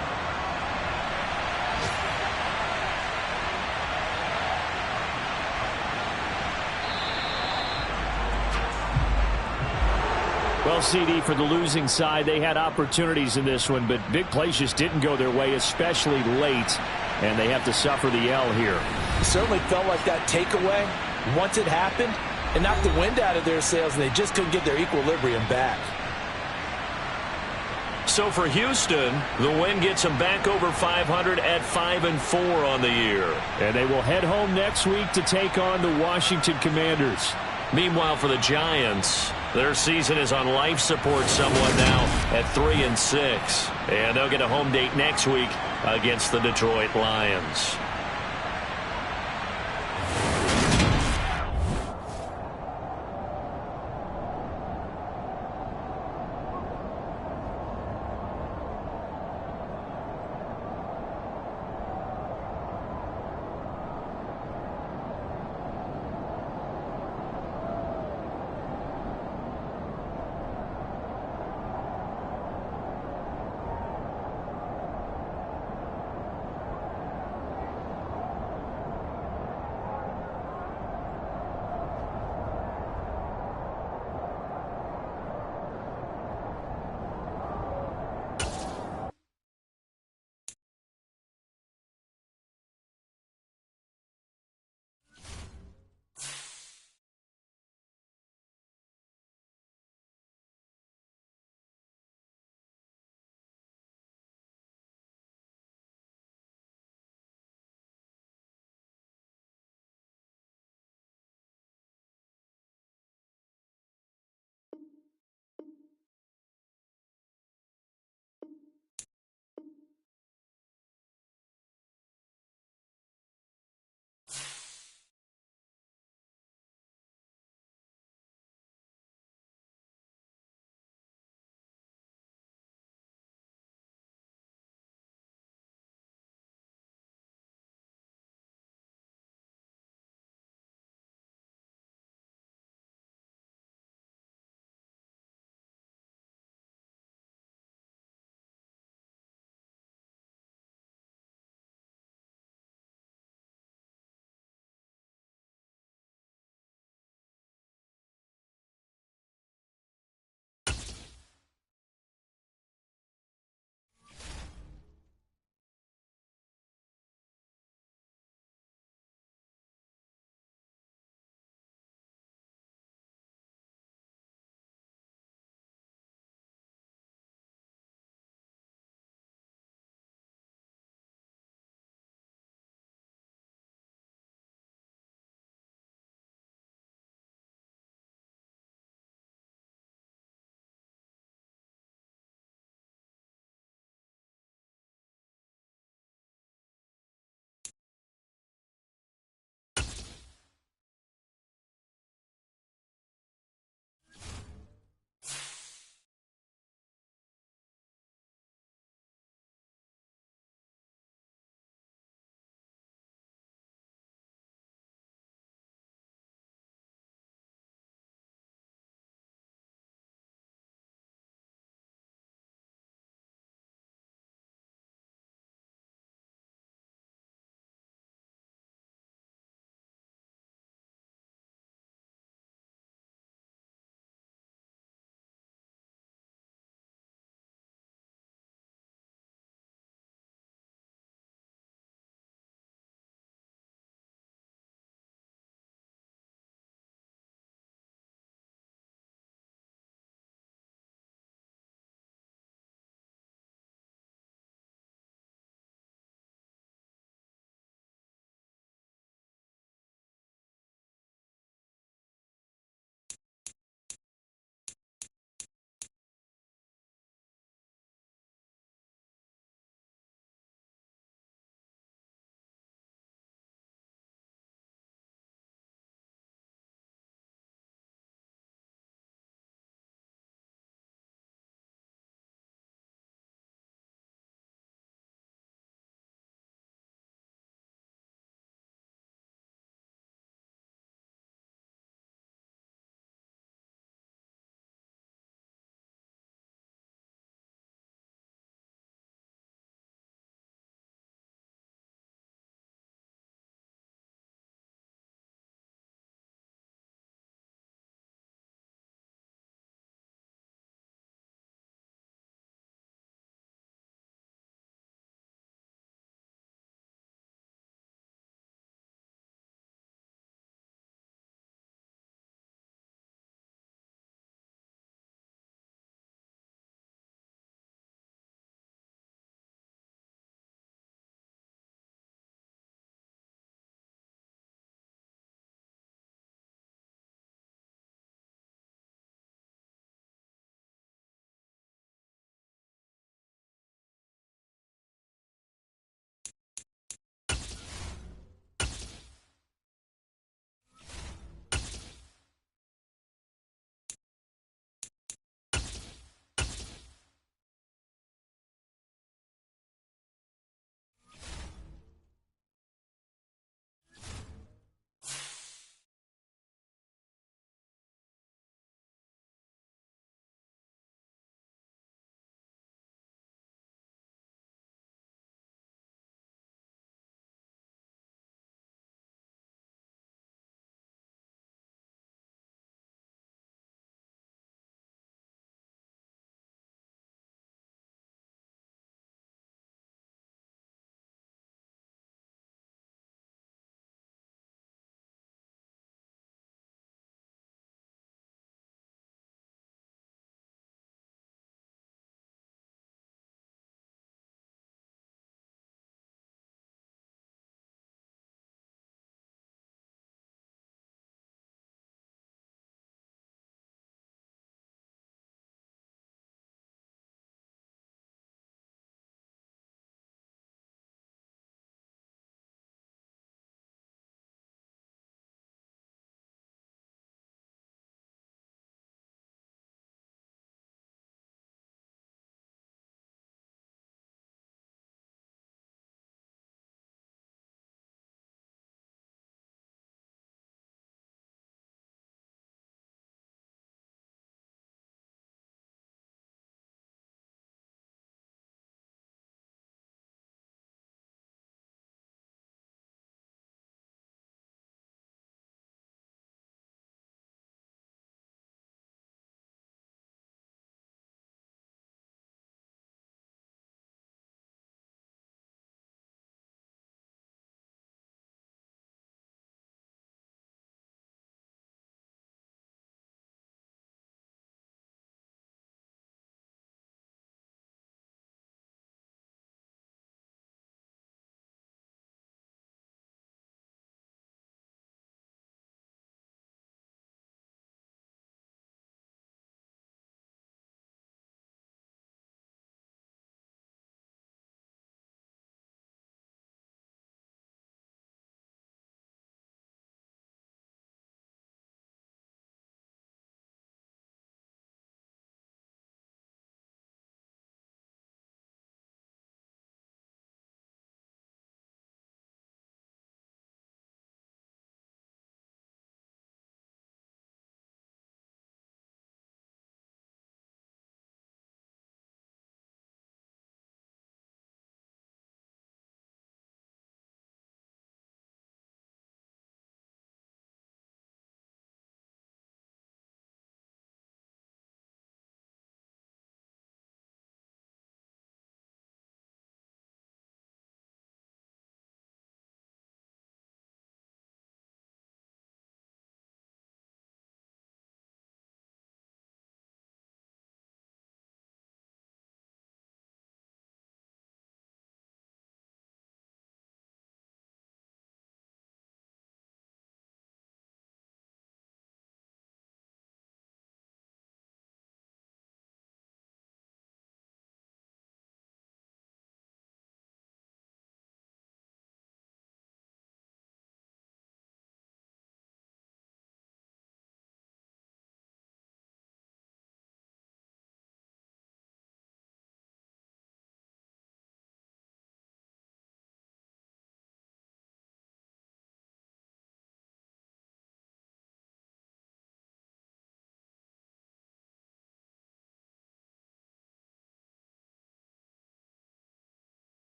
Well, CD, for the losing side, they had opportunities in this one, but big plays just didn't go their way, especially late, and they have to suffer the L here. It certainly felt like that takeaway, once it happened, it knocked the wind out of their sails, and they just couldn't get their equilibrium back. So for Houston, the win gets them back over 500 at 5-4 on the year. And they will head home next week to take on the Washington Commanders. Meanwhile, for the Giants, their season is on life support somewhat now at 3-6. And they'll get a home date next week against the Detroit Lions.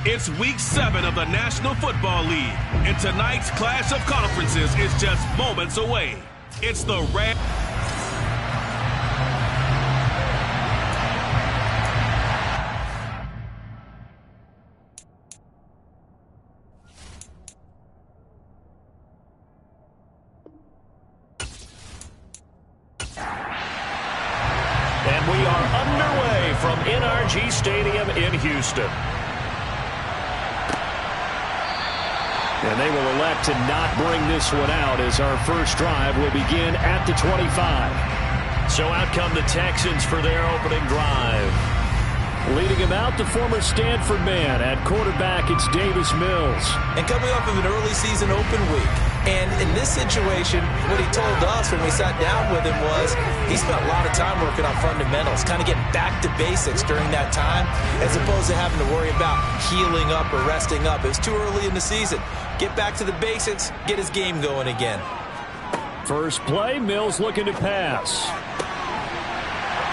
It's Week 7 of the National Football League, and tonight's clash of conferences is just moments away. It's the Rams. And we are underway from NRG Stadium in Houston. And they will elect to not bring this one out as our first drive will begin at the 25. So out come the Texans for their opening drive. Leading him out, the former Stanford man. At quarterback, it's Davis Mills. And coming off of an early season open week. And in this situation, what he told us when we sat down with him was he spent a lot of time working on fundamentals, kind of getting back to basics during that time, as opposed to having to worry about healing up or resting up. It was too early in the season. Get back to the basics, get his game going again. First play, Mills looking to pass.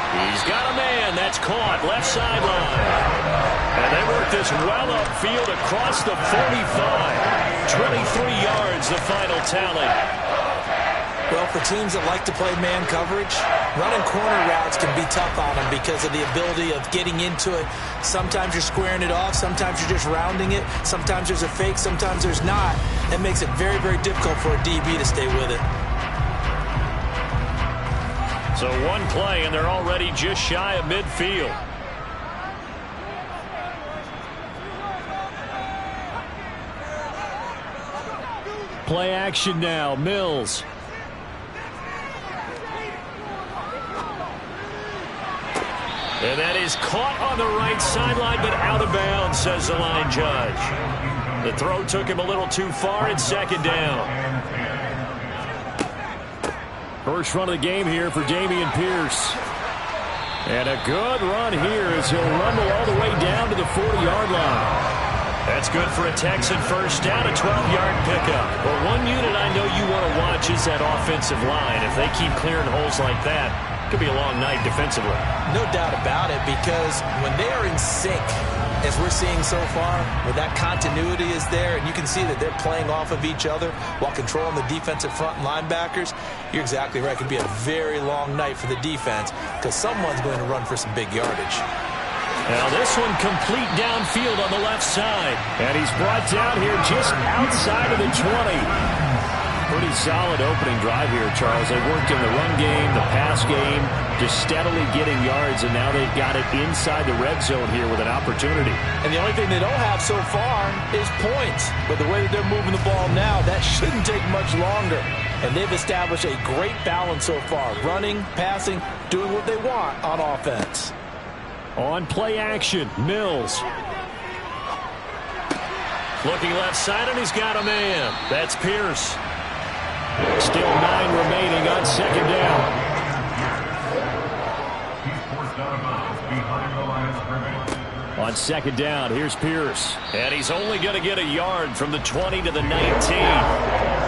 He's got a man. That's caught. Left sideline. And they work this well upfield across the 45. 23 yards, the final tally. Well, for teams that like to play man coverage, running corner routes can be tough on them because of the ability of getting into it. Sometimes you're squaring it off. Sometimes you're just rounding it. Sometimes there's a fake. Sometimes there's not. It makes it very, very difficult for a DB to stay with it. So one play, and they're already just shy of midfield. Play action now, Mills. And that is caught on the right sideline, but out of bounds, says the line judge. The throw took him a little too far, and second down. First run of the game here for Dameon Pierce. And a good run here as he'll rumble all the way down to the 40-yard line. That's good for a Texan first down, a 12-yard pickup. Well, one unit I know you want to watch is that offensive line. If they keep clearing holes like that, it could be a long night defensively. No doubt about it, because when they are in sync, as we're seeing so far, when that continuity is there, and you can see that they're playing off of each other while controlling the defensive front and linebackers, you're exactly right. It could be a very long night for the defense because someone's going to run for some big yardage. Now this one complete downfield on the left side. And he's brought down here just outside of the 20. Pretty solid opening drive here, Charles. They worked in the run game, the pass game, just steadily getting yards, and now they've got it inside the red zone here with an opportunity. And the only thing they don't have so far is points. But the way that they're moving the ball now, that shouldn't take much longer. And they've established a great balance so far. Running, passing, doing what they want on offense. On play action, Mills. Looking left side, and he's got a man. That's Pierce. Still 9 remaining on second down. On second down, here's Pierce. And he's only going to get a yard from the 20 to the 19.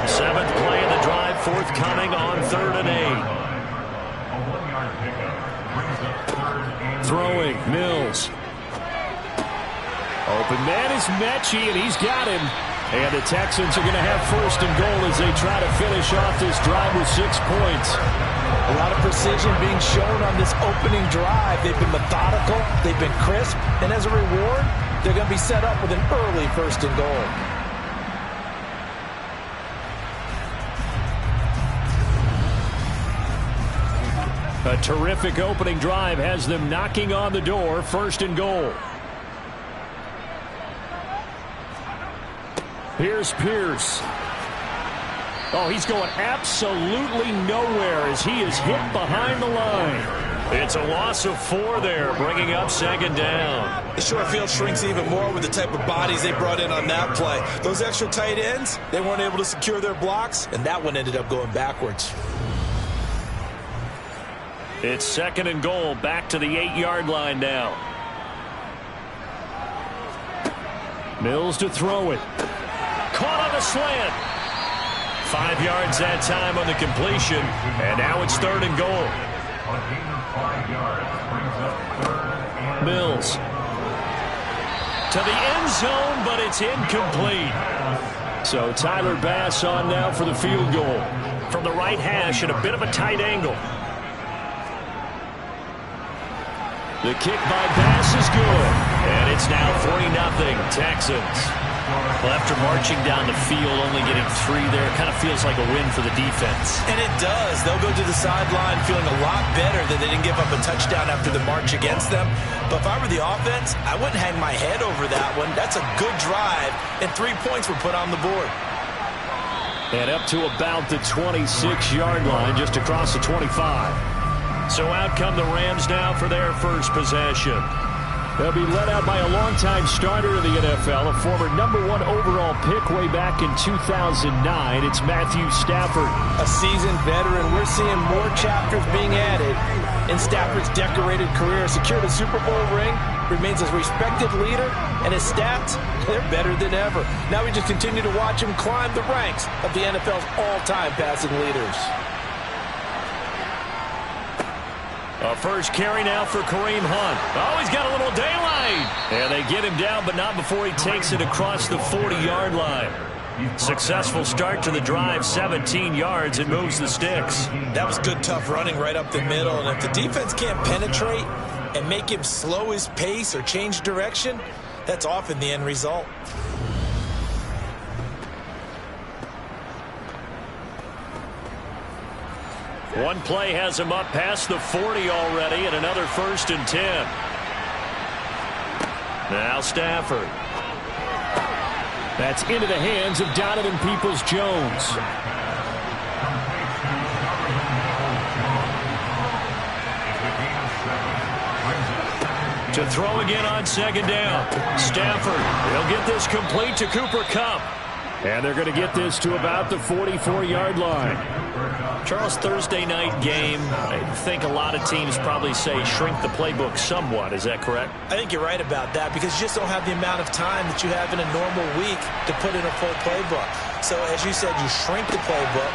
Seventh play of the drive, forthcoming on 3rd and 8. Throwing, Mills. Open man is Mechie, and he's got him. And the Texans are going to have 1st and goal as they try to finish off this drive with 6 points. A lot of precision being shown on this opening drive. They've been methodical, they've been crisp, and as a reward, they're going to be set up with an early 1st and goal. A terrific opening drive has them knocking on the door, 1st and goal. Here's Pierce. Oh, he's going absolutely nowhere as he is hit behind the line. It's a loss of 4 there, bringing up 2nd down. The short field shrinks even more with the type of bodies they brought in on that play. Those extra tight ends, they weren't able to secure their blocks, and that one ended up going backwards. It's 2nd and goal, back to the 8-yard line now. Mills to throw it. Caught on the slant. 5 yards that time on the completion, and now it's 3rd and goal. Mills. To the end zone, but it's incomplete. So Tyler Bass on now for the field goal. From the right hash at a bit of a tight angle. The kick by Bass is good. And it's now 3-0 Texans. Well, after marching down the field, only getting 3 there, it kind of feels like a win for the defense. And it does. They'll go to the sideline feeling a lot better that they didn't give up a touchdown after the march against them. But if I were the offense, I wouldn't hang my head over that one. That's a good drive, and 3 points were put on the board. And up to about the 26-yard line, just across the 25. So out come the Rams now for their first possession. They'll be led out by a longtime starter in the NFL, a former #1 overall pick way back in 2009. It's Matthew Stafford. A seasoned veteran. We're seeing more chapters being added in Stafford's decorated career. Secured a Super Bowl ring, remains a respected leader, and his stats, they're better than ever. Now we just continue to watch him climb the ranks of the NFL's all-time passing leaders. A first carry now for Kareem Hunt. Oh, he's got a little daylight. And they get him down, but not before he takes it across the 40-yard line. Successful start to the drive, 17 yards, and moves the sticks. That was good, tough running right up the middle. And if the defense can't penetrate and make him slow his pace or change direction, that's often the end result. One play has him up past the 40 already, and another 1st and 10. Now Stafford. That's into the hands of Donovan Peoples-Jones. To throw again on 2nd down. Stafford, he'll get this complete to Cooper Kupp. And they're going to get this to about the 44-yard line. Charles, Thursday night game, I think a lot of teams probably say shrink the playbook somewhat. Is that correct? I think you're right about that because you just don't have the amount of time that you have in a normal week to put in a full playbook. So as you said, you shrink the playbook,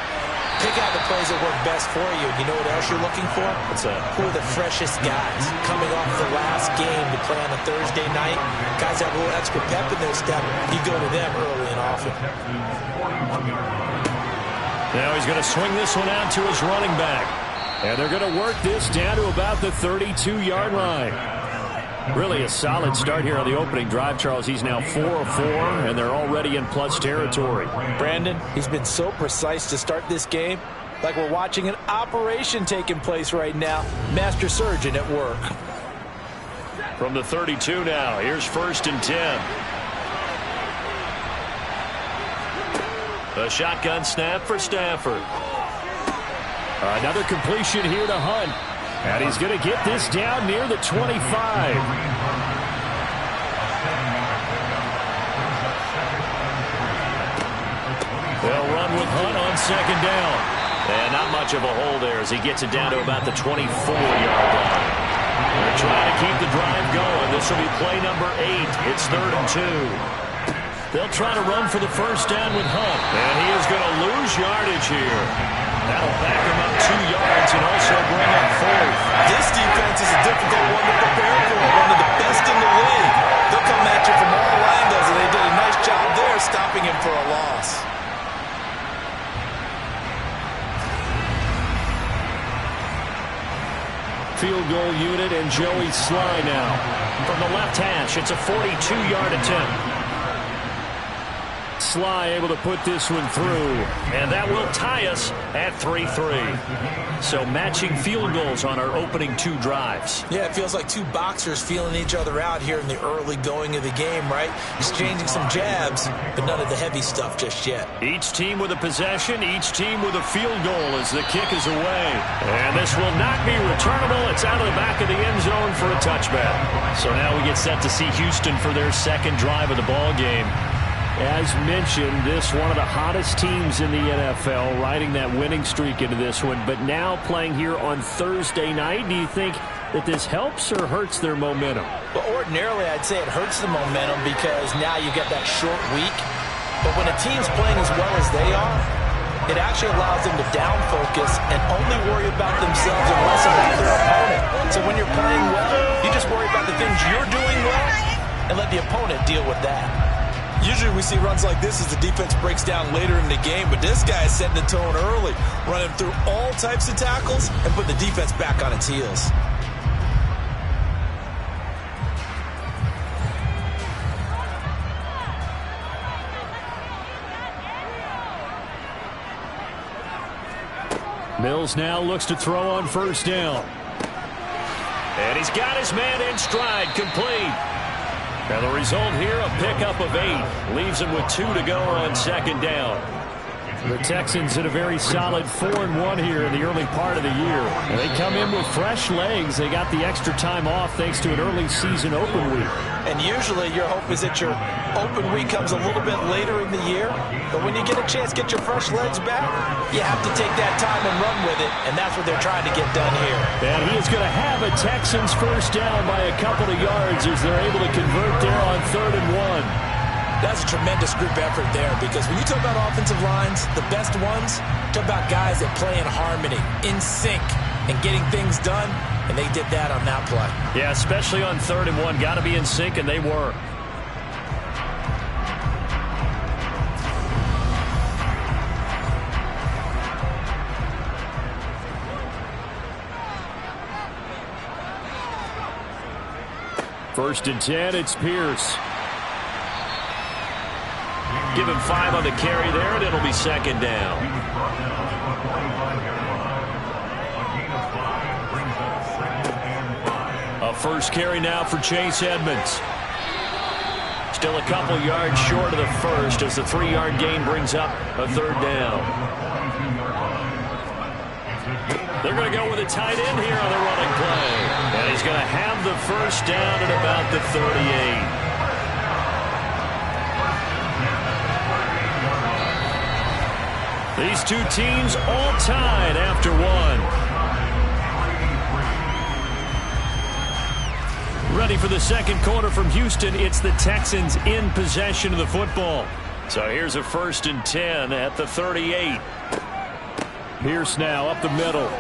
pick out the plays that work best for you. You know what else you're looking for? What's that? Who are the freshest guys coming off the last game to play on a Thursday night? Guys that have a little extra pep in their step, you go to them early and often. Now he's going to swing this one out to his running back. And they're going to work this down to about the 32-yard line. Really a solid start here on the opening drive, Charles. He's now 4 of 4, and they're already in plus territory. Brandon, he's been so precise to start this game, like we're watching an operation taking place right now. Master surgeon at work. From the 32 now, here's 1st and 10. A shotgun snap for Stafford. Another completion here to Hunt. And he's going to get this down near the 25. They'll run with Hunt on 2nd down. And not much of a hole there as he gets it down to about the 24-yard line. They're trying to keep the drive going. This will be play number 8. It's 3rd and 2. They'll try to run for the 1st down with Hunt. And he is going to lose yardage here. That'll back him up 2 yards and also bring up 4th. This defense is a difficult one to prepare for. One of the best in the league. They'll come at you from all angles, and they did a nice job there stopping him for a loss. Field goal unit and Joey Sly now. From the left hash, it's a 42-yard attempt. Sly able to put this one through. And that will tie us at 3-3. So matching field goals on our opening 2 drives. Yeah, it feels like 2 boxers feeling each other out here in the early going of the game, right? Exchanging some jabs, but none of the heavy stuff just yet. Each team with a possession, each team with a field goal as the kick is away. And this will not be returnable. It's out of the back of the end zone for a touchback. So now we get set to see Houston for their 2nd drive of the ball game. As mentioned, this one of the hottest teams in the NFL, riding that winning streak into this one, but now playing here on Thursday night. Do you think that this helps or hurts their momentum? Well, ordinarily, I'd say it hurts the momentum because now you get that short week. But when a team's playing as well as they are, it actually allows them to down focus and only worry about themselves and less about their opponent. So when you're playing well, you just worry about the things you're doing well, and let the opponent deal with that. Usually we see runs like this as the defense breaks down later in the game, but this guy is setting the tone early, running through all types of tackles and putting the defense back on its heels. Mills now looks to throw on first down. And he's got his man in stride, complete. And the result here, a pickup of 8. Leaves him with 2 to go on second down. The Texans in a very solid 4-1 here in the early part of the year. And they come in with fresh legs. They got the extra time off thanks to an early season open week. And usually your hope is that your open week comes a little bit later in the year. But when you get a chance to get your fresh legs back, you have to take that time and run with it. And that's what they're trying to get done here. And he is going to have a Texans first down by a couple of yards as they're able to convert there on 3rd and 1. That's a tremendous group effort there, because when you talk about offensive lines, the best ones, talk about guys that play in harmony, in sync, and getting things done, and they did that on that play. Yeah, especially on 3rd and 1. Got to be in sync, and they were. First and 10, it's Pierce. Give him 5 on the carry there, and it'll be second down. A first carry now for Chase Edmonds. Still a couple yards short of the first as the 3-yard gain brings up a 3rd down. They're going to go with a tight end here on the running play. And he's going to have the first down at about the 38. These two teams all tied after 1. Ready for the second quarter from Houston. It's the Texans in possession of the football. So here's a 1st and 10 at the 38. Pierce now up the middle.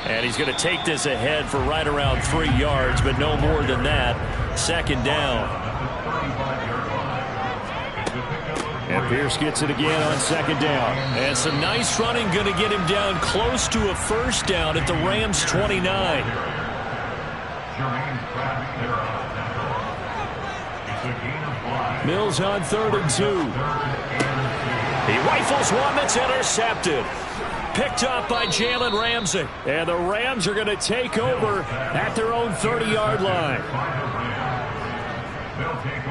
And he's going to take this ahead for right around 3 yards, but no more than that. Second down. And Pierce gets it again on second down. And some nice running going to get him down close to a first down at the Rams' 29. Mills on 3rd and 2. He rifles one that's intercepted. Picked up by Jalen Ramsey. And the Rams are going to take over at their own 30-yard line.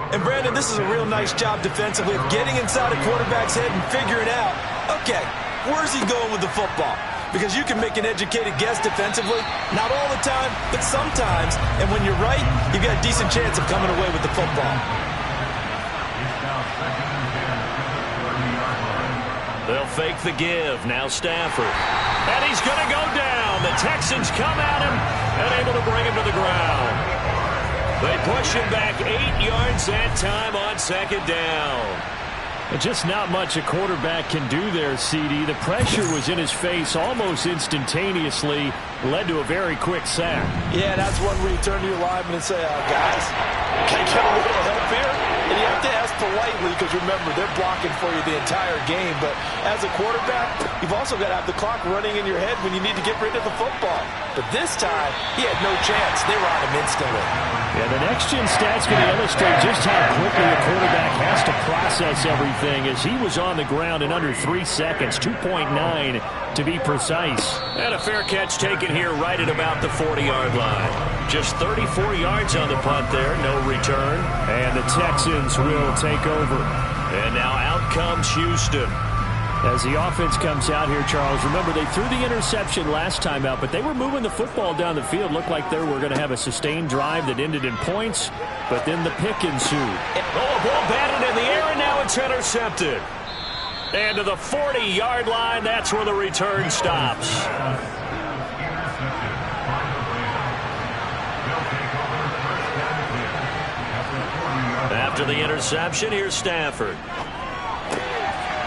And Brandon, this is a real nice job defensively of getting inside a quarterback's head and figuring out, okay, where's he going with the football? Because you can make an educated guess defensively, not all the time, but sometimes. And when you're right, you've got a decent chance of coming away with the football. They'll fake the give. Now Stafford. And he's going to go down. The Texans come at him and able to bring him to the ground. They push him back 8 yards that time on second down. Just not much a quarterback can do there, CD. The pressure was in his face almost instantaneously. Led to a very quick sack. Yeah, that's one where you turn to your lineman and say, guys, can I get a little help here? And you have to ask politely, because remember, they're blocking for you the entire game. But as a quarterback, you've also got to have the clock running in your head when you need to get rid of the football. But this time, he had no chance. They were on him instantly. Yeah, the next-gen stats going to illustrate just how quickly a quarterback has to process everything, as he was on the ground in under 3 seconds, 2.9 to be precise. And a fair catch taken here right at about the 40-yard line. Just 34 yards on the punt there, no return. And the Texans will take over. And now out comes Houston. As the offense comes out here, Charles, remember they threw the interception last time out, but they were moving the football down the field. Looked like they were going to have a sustained drive that ended in points, but then the pick ensued. Oh, ball batted in the air, and now it's intercepted. And to the 40-yard line, that's where the return stops. After the interception, here's Stafford.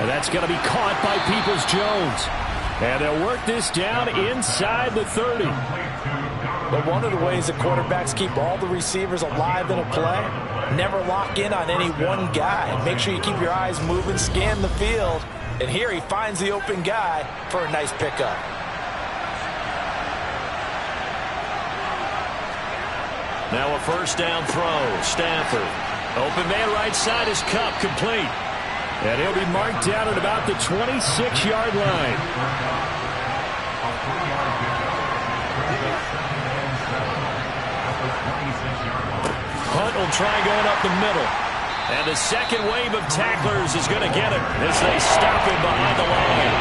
And that's going to be caught by Peoples-Jones. And they'll work this down inside the 30. But one of the ways that quarterbacks keep all the receivers alive in a play, never lock in on any one guy. Make sure you keep your eyes moving, scan the field. And here he finds the open guy for a nice pickup. Now a first down throw. Stafford. Open man right side is Cup, complete. And he'll be marked down at about the 26-yard line. Hunt will try going up the middle. And the second wave of tacklers is going to get him as they stop him behind the line.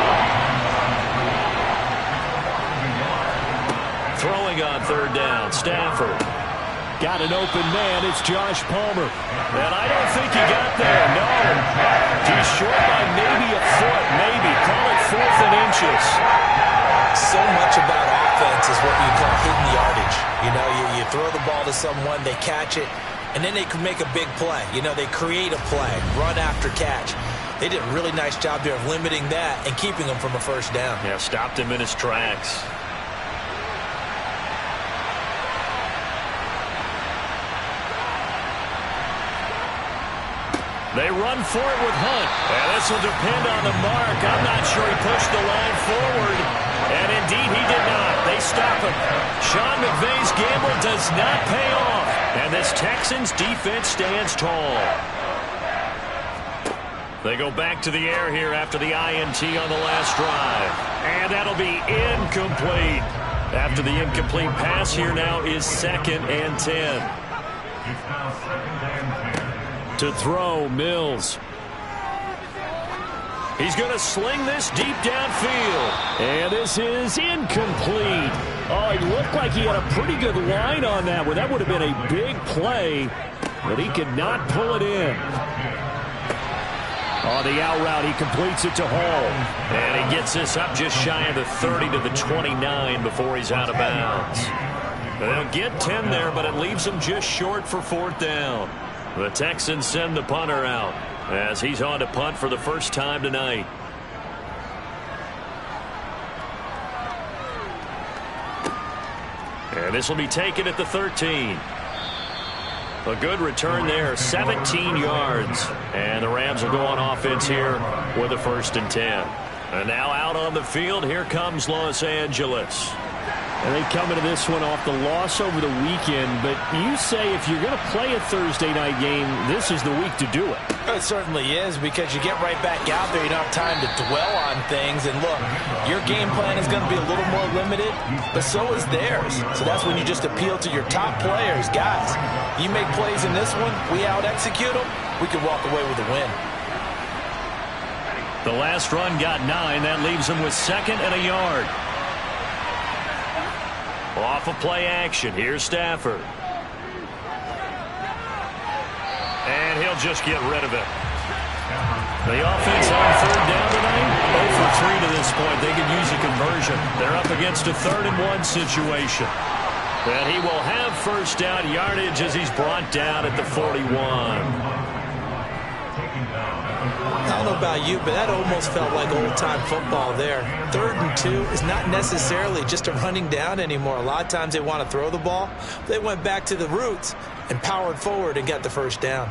Throwing on third down, Stafford. Got an open man. It's Josh Palmer. And I don't think he got there. No. He's short by maybe a foot. Maybe. Call it 4th and inches. So much about offense is what you call hidden yardage. You know, you throw the ball to someone, they catch it, and then they can make a big play. You know, they create a play, run after catch. They did a really nice job there of limiting that and keeping him from a first down. Yeah, stopped him in his tracks. They run for it with Hunt. And this will depend on the mark. I'm not sure he pushed the line forward. And indeed, he did not. They stop him. Sean McVay's gamble does not pay off. And this Texans defense stands tall. They go back to the air here after the INT on the last drive. And that'll be incomplete. After the incomplete pass here now is 2nd and 10. It's now 2nd and 10. To throw, Mills. He's going to sling this deep downfield. And this is incomplete. Oh, he looked like he had a pretty good line on that one. That would have been a big play, but he could not pull it in. On the out route, he completes it to Hall. And he gets this up just shy of the 30 to the 29 before he's out of bounds. They'll get 10 there, but it leaves them just short for 4th down. The Texans send the punter out as he's on to punt for the first time tonight. And this will be taken at the 13. A good return there, 17 yards. And the Rams will go on offense here with a 1st and 10. And now out on the field, here comes Los Angeles. And they come into this one off the loss over the weekend. But you say if you're going to play a Thursday night game, this is the week to do it. It certainly is, because you get right back out there. You don't have time to dwell on things. And look, your game plan is going to be a little more limited, but so is theirs. So that's when you just appeal to your top players. Guys, you make plays in this one, we out-execute them, we can walk away with a win. The last run got 9. That leaves him with 2nd and a yard. Off of play action. Here's Stafford. And he'll just get rid of it. The offense on 3rd down tonight, 0 for 3 to this point. They could use a conversion. They're up against a 3rd and 1 situation. And he will have first down yardage as he's brought down at the 41. I don't know about you, but that almost felt like old-time football there. 3rd and 2 is not necessarily just a running down anymore. A lot of times they want to throw the ball. They went back to the roots and powered forward and got the first down.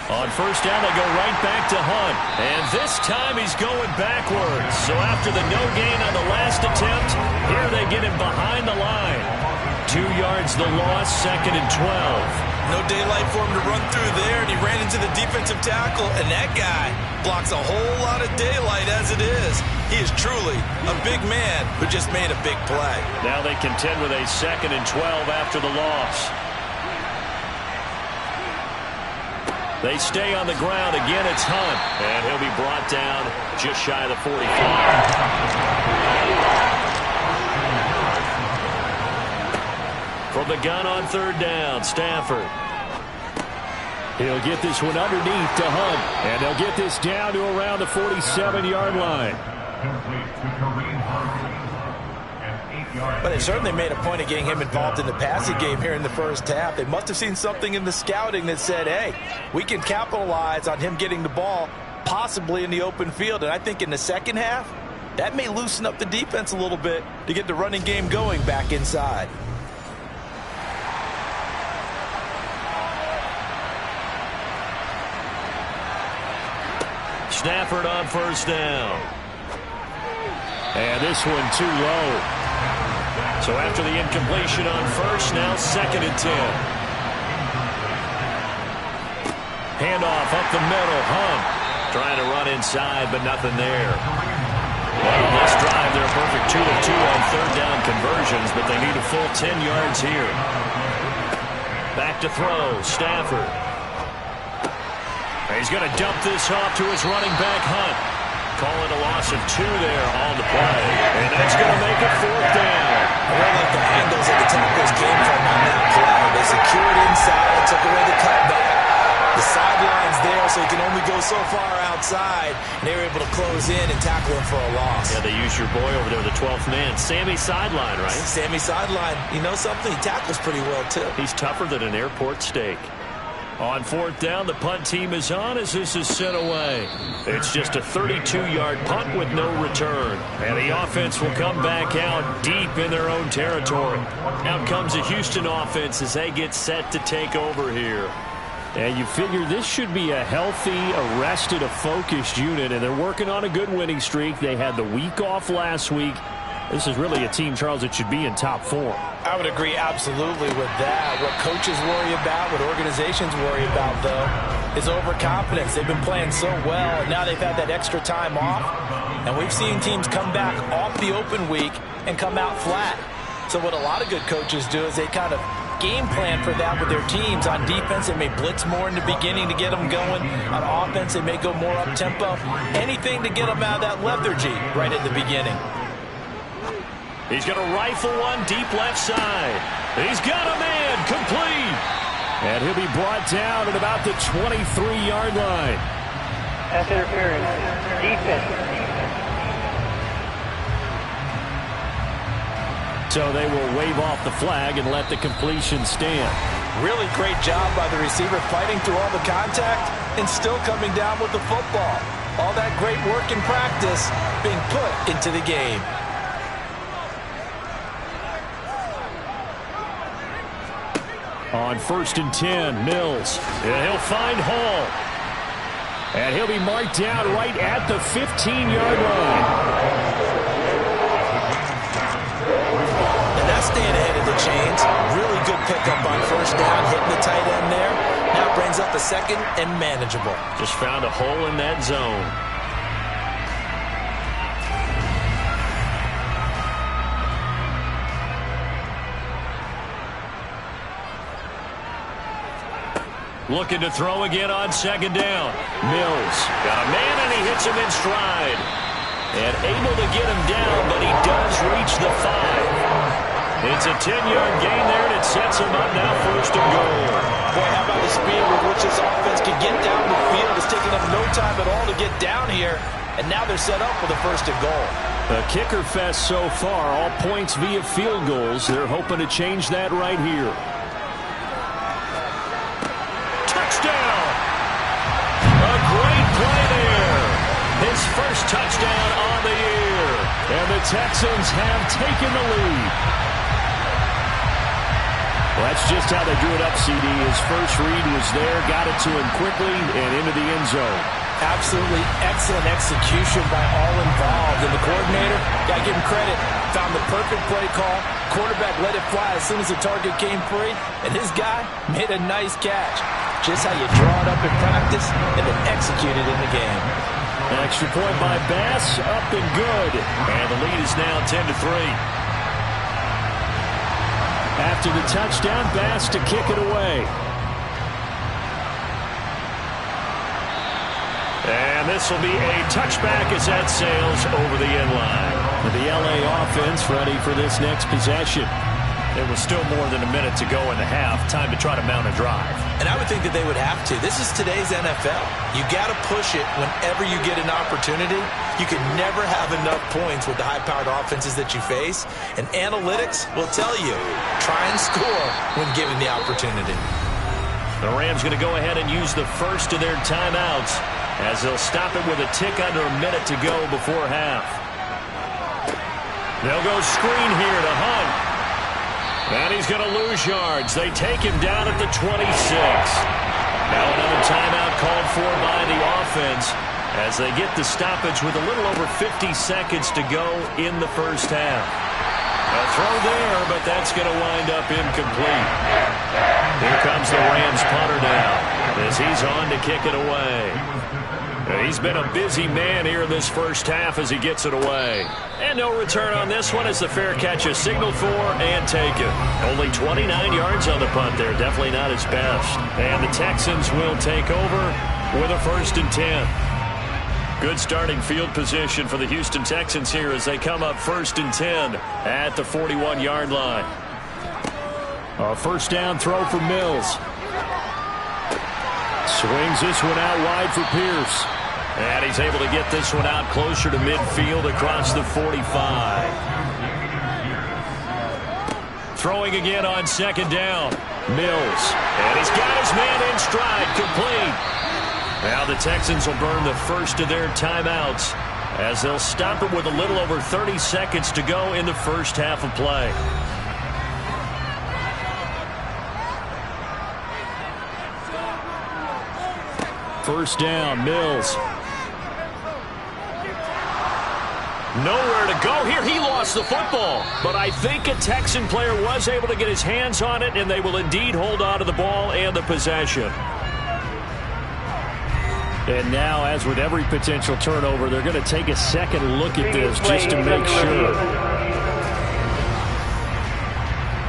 On first down, they go right back to Hunt. And this time he's going backwards. So after the no gain on the last attempt, here they get him behind the line. 2 yards the loss, 2nd and 12. No daylight for him to run through there, and he ran into the defensive tackle, and that guy blocks a whole lot of daylight as it is. He is truly a big man who just made a big play. Now they contend with a 2nd and 12 after the loss. They stay on the ground. Again, it's Hunt. And he'll be brought down just shy of the 45. From the gun on 3rd down, Stafford. He'll get this one underneath to Hunt. And they'll get this down to around the 47-yard line. Complete to Kareem Hunt. An But they certainly made a point of getting him involved in the passing game here in the first half. They must have seen something in the scouting that said, hey, we can capitalize on him getting the ball possibly in the open field. And I think in the second half, that may loosen up the defense a little bit to get the running game going back inside. Stafford on first down. And this one too low. So after the incompletion on first, now 2nd and 10. Handoff up the middle. Hunt trying to run inside, but nothing there. Well, on this drive, they're a perfect 2 of 2 on third down conversions, but they need a full 10 yards here. Back to throw. Stafford. He's going to dump this off to his running back, Hunt. Call it a loss of 2 there on the play. And that's going to make it 4th down. I really like the angles that the tackles came from on that play. They secured inside, took away the cutback. The sideline's there, so he can only go so far outside. And they were able to close in and tackle him for a loss. Yeah, they used your boy over there, the 12th man. Sammy Sideline, right? Sammy Sideline. You know something? He tackles pretty well, too. He's tougher than an airport steak. On 4th down, the punt team is on as this is sent away. It's just a 32-yard punt with no return. And the offense will come back out deep in their own territory. Out comes the Houston offense as they get set to take over here. And you figure this should be a healthy, arrested, a focused unit, and they're working on a good winning streak. They had the week off last week. This is really a team, Charles, that should be in top form. I would agree absolutely with that. What coaches worry about, what organizations worry about, though, is overconfidence. They've been playing so well, and now they've had that extra time off. And we've seen teams come back off the open week and come out flat. So what a lot of good coaches do is they kind of game plan for that with their teams. On defense, they may blitz more in the beginning to get them going. On offense, they may go more up-tempo. Anything to get them out of that lethargy right at the beginning. He's going to rifle one deep left side. He's got a man complete. And he'll be brought down at about the 23-yard line. Pass interference. Defense. So they will wave off the flag and let the completion stand. Really great job by the receiver fighting through all the contact and still coming down with the football. All that great work in practice being put into the game. On 1st and 10, Mills. And he'll find Hall. And he'll be marked down right at the 15-yard line. And that's staying ahead of the chains. Really good pickup on first down, hitting the tight end there. Now brings up a 2nd and manageable. Just found a hole in that zone. Looking to throw again on 2nd down. Mills got a man, and he hits him in stride. And able to get him down, but he does reach the 5. It's a 10-yard gain there, and it sets him up now 1st and goal. Boy, how about the speed with which this offense can get down the field? It's taken them no time at all to get down here, and now they're set up for the 1st and goal. A kicker fest so far, all points via field goals. They're hoping to change that right here. Touchdown! A great play there. His first touchdown on the year. And the Texans have taken the lead. Well, that's just how they drew it up, CD. His first read was there, got it to him quickly, and into the end zone. Absolutely excellent execution by all involved. And the coordinator, got to give him credit, found the perfect play call. Quarterback let it fly as soon as the target came free, and his guy made a nice catch. Just how you draw it up in practice and then execute it in the game. An extra point by Bass, up and good. And the lead is now 10-3. After the touchdown, Bass to kick it away. And this will be a touchback as that sails over the end line. The LA offense ready for this next possession. It was still more than a minute to go in the half. Time to try to mount a drive. And I would think that they would have to. This is today's NFL. You got to push it whenever you get an opportunity. You can never have enough points with the high-powered offenses that you face. And analytics will tell you, try and score when given the opportunity. The Rams going to go ahead and use the first of their timeouts as they'll stop it with a tick under a minute to go before half. They'll go screen here to Hunt. And he's going to lose yards. They take him down at the 26. Now another timeout called for by the offense as they get the stoppage with a little over 50 seconds to go in the first half. A throw there, but that's going to wind up incomplete. Here comes the Rams punter now as he's on to kick it away. He's been a busy man here in this first half as he gets it away. And no return on this one as the fair catch is signaled for and taken. Only 29 yards on the punt there. Definitely not his best. And the Texans will take over with a 1st and 10. Good starting field position for the Houston Texans here as they come up 1st and 10 at the 41-yard line. A first down throw for Mills. Swings this one out wide for Pierce. And he's able to get this one out closer to midfield across the 45. Throwing again on 2nd down. Mills. And he's got his man in stride, complete. Now the Texans will burn the first of their timeouts as they'll stop it with a little over 30 seconds to go in the first half of play. First down, Mills. Nowhere to go here. He lost the football. But I think a Texan player was able to get his hands on it, and they will indeed hold on to the ball and the possession. And now, as with every potential turnover, they're going to take a second look at this just to make sure.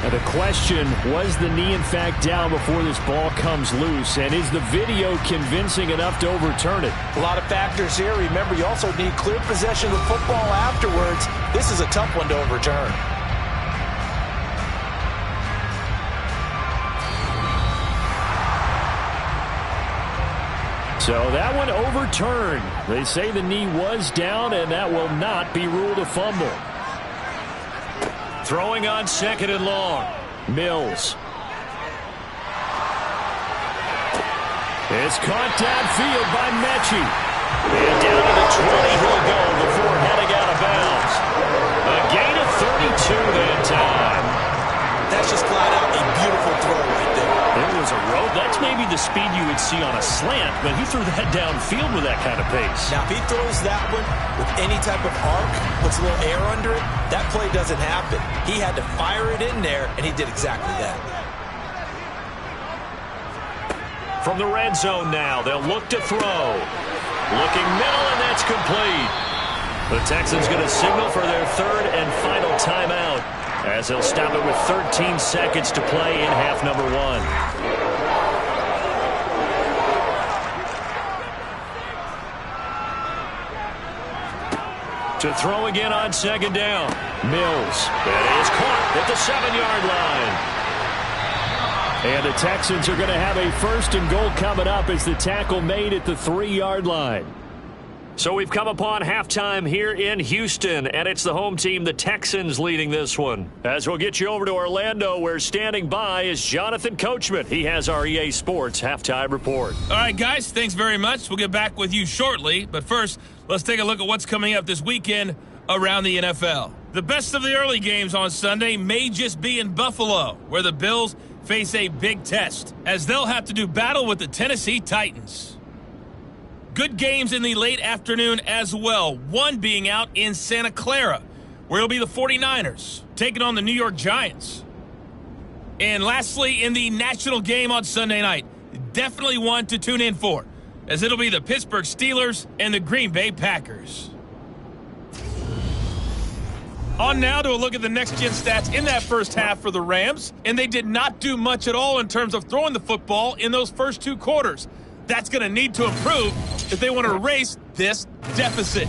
And the question, was the knee in fact down before this ball comes loose? And is the video convincing enough to overturn it? A lot of factors here. Remember, you also need clear possession of the football afterwards. This is a tough one to overturn. So that one overturned. They say the knee was down, and that will not be ruled a fumble. Throwing on 2nd and long. Mills. It's caught downfield by Mechie. And down to the 20 he'll go before heading out of bounds. A gain of 32 that time. That's just flat out a beautiful throw right there. There was a road. That's maybe the speed you would see on a slant, but he threw that downfield with that kind of pace. Now, if he throws that one with any type of arc, puts a little air under it, that play doesn't happen. He had to fire it in there, and he did exactly that. From the red zone now, they'll look to throw. Looking middle, and that's complete. The Texans going to signal for their 3rd and final timeout as they'll stop it with 13 seconds to play in half number 1. To throw again on 2nd down. Mills. That is caught at the 7-yard line. And the Texans are going to have a 1st and goal coming up as the tackle made at the 3-yard line. So we've come upon halftime here in Houston, and it's the home team, the Texans, leading this one. As we'll get you over to Orlando, where standing by is Jonathan Coachman. He has our EA Sports halftime report. All right, guys, thanks very much. We'll get back with you shortly. But first, let's take a look at what's coming up this weekend around the NFL. The best of the early games on Sunday may just be in Buffalo, where the Bills face a big test, as they'll have to do battle with the Tennessee Titans. Good games in the late afternoon as well, one being out in Santa Clara, where it'll be the 49ers taking on the New York Giants. And lastly, in the national game on Sunday night, definitely one to tune in for, as it'll be the Pittsburgh Steelers and the Green Bay Packers. On now to a look at the next-gen stats in that first half for the Rams, and they did not do much at all in terms of throwing the football in those first 2 quarters. That's going to need to improve if they want to erase this deficit.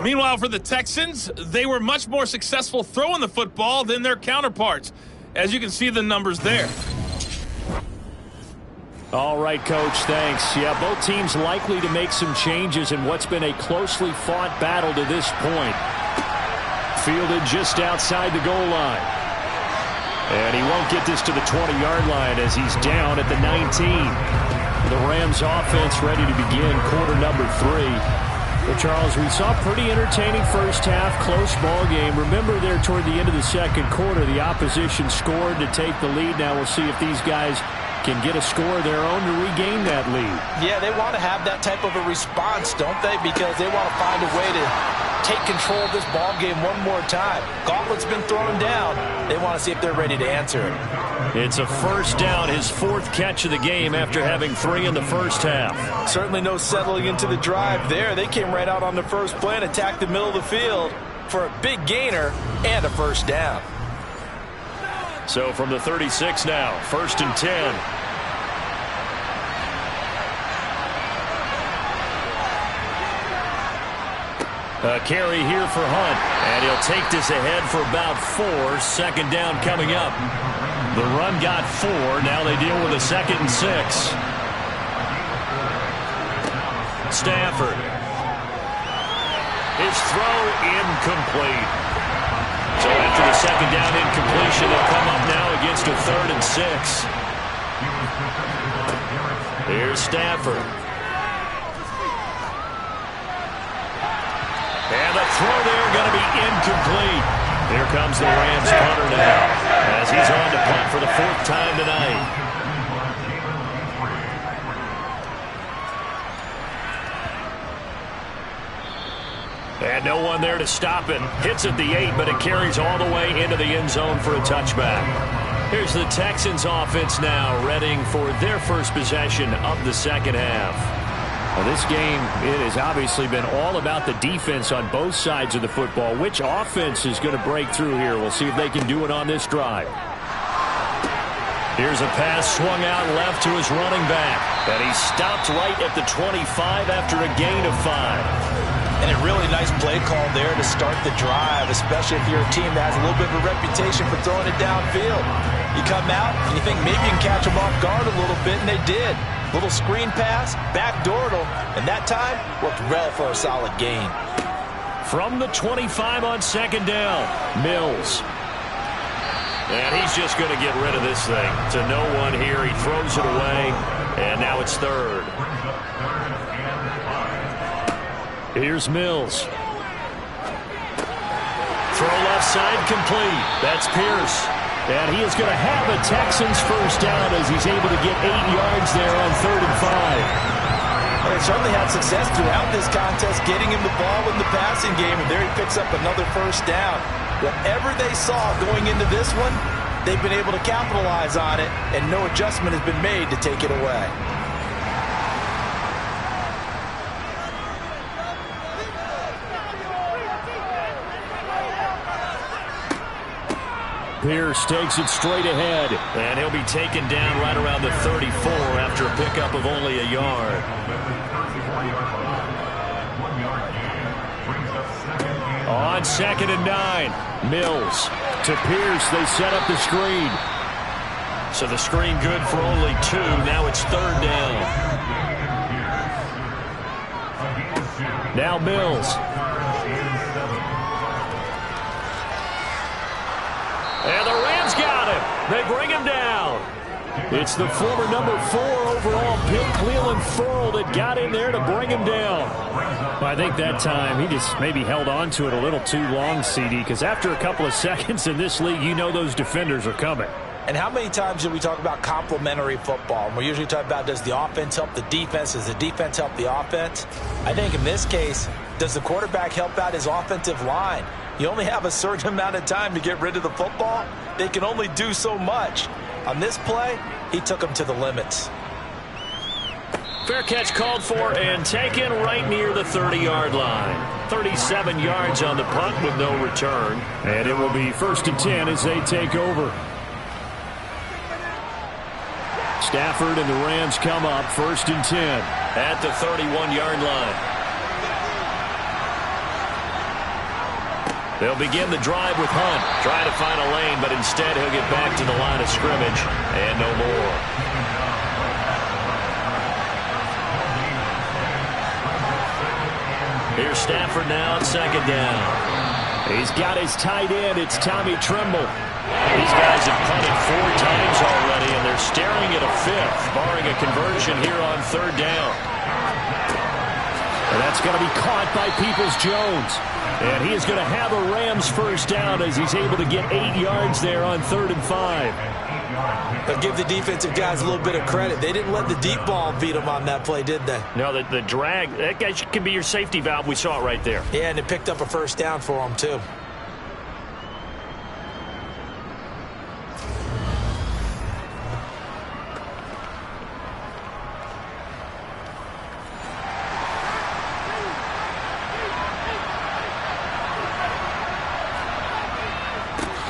Meanwhile, for the Texans, they were much more successful throwing the football than their counterparts. as you can see the numbers there. All right, Coach, thanks. Yeah, both teams likely to make some changes in what's been a closely fought battle to this point. Fielded just outside the goal line. And he won't get this to the 20-yard line as he's down at the 19. The Rams offense ready to begin quarter number 3. Well, Charles, we saw a pretty entertaining first half, close ball game. Remember there toward the end of the second quarter, the opposition scored to take the lead. Now we'll see if these guys can get a score of their own to regain that lead. Yeah, they want to have that type of a response, don't they? Because they want to find a way to take control of this ball game one more time. Gauntlet's been thrown down. They want to see if they're ready to answer it. It's a first down, his 4th catch of the game after having 3 in the first half. Certainly no settling into the drive there. They came right out on the first play and attacked the middle of the field for a big gainer and a first down. So from the 36 now, 1st and 10. A carry here for Hunt, and he'll take this ahead for about 4. 2nd down coming up. The run got 4. Now they deal with a 2nd and 6. Stafford. His throw incomplete. So after the 2nd down incompletion, they'll come up now against a 3rd and 6. Here's Stafford. And the throw there going to be incomplete. Here comes the Rams punter now as he's on to punt for the 4th time tonight. And no one there to stop it. Hits at the 8, but it carries all the way into the end zone for a touchback. Here's the Texans offense now, readying for their first possession of the second half. Well, this game, it has obviously been all about the defense on both sides of the football. Which offense is going to break through here? We'll see if they can do it on this drive. Here's a pass swung out left to his running back. And he stopped right at the 25 after a gain of 5. And a really nice play call there to start the drive, especially if you're a team that has a little bit of a reputation for throwing it downfield. You come out and you think maybe you can catch them off guard a little bit, and they did. Little screen pass, backdoored them, and that time worked well for a solid gain. From the 25 on 2nd down, Mills. And he's just going to get rid of this thing. To no one here, he throws it away, and now it's 3rd. Here's Mills. Throw left side complete. That's Pierce. And he is going to have a Texans first down as he's able to get 8 yards there on 3rd and 5. They certainly had success throughout this contest, getting him the ball in the passing game, and there he picks up another first down. Whatever they saw going into this one, they've been able to capitalize on it, and no adjustment has been made to take it away. Pierce takes it straight ahead, and he'll be taken down right around the 34 after a pickup of only a yard. On 2nd and 9, Mills to Pierce. They set up the screen. So the screen good for only 2. Now it's 3rd down. Now Mills. And the Rams got him. They bring him down. It's the former number 4 overall pick, Cleveland Ferrell, that got in there to bring him down. Well, I think that time he just maybe held on to it a little too long, CD, because after a couple of seconds in this league, you know those defenders are coming. And how many times do we talk about complementary football? And we usually talk about, does the offense help the defense? Does the defense help the offense? I think in this case, does the quarterback help out his offensive line? You only have a certain amount of time to get rid of the football. They can only do so much. On this play, he took them to the limits. Fair catch called for and taken right near the 30-yard line. 37 yards on the punt with no return. And it will be 1st and 10 as they take over. Stafford and the Rams come up 1st and 10 at the 31-yard line. They'll begin the drive with Hunt. Trying to find a lane, but instead he'll get back to the line of scrimmage and no more. Here's Stafford now on second down. He's got his tight end. It's Tommy Tremble. These guys have punted 4 times already, and they're staring at a 5th, barring a conversion here on third down. And that's going to be caught by Peoples-Jones. And he is going to have a Rams first down as he's able to get 8 yards there on 3rd and 5. But give the defensive guys a little bit of credit. They didn't let the deep ball beat them on that play, did they? No, the drag, that guy can be your safety valve. We saw it right there. Yeah, and it picked up a first down for them, too.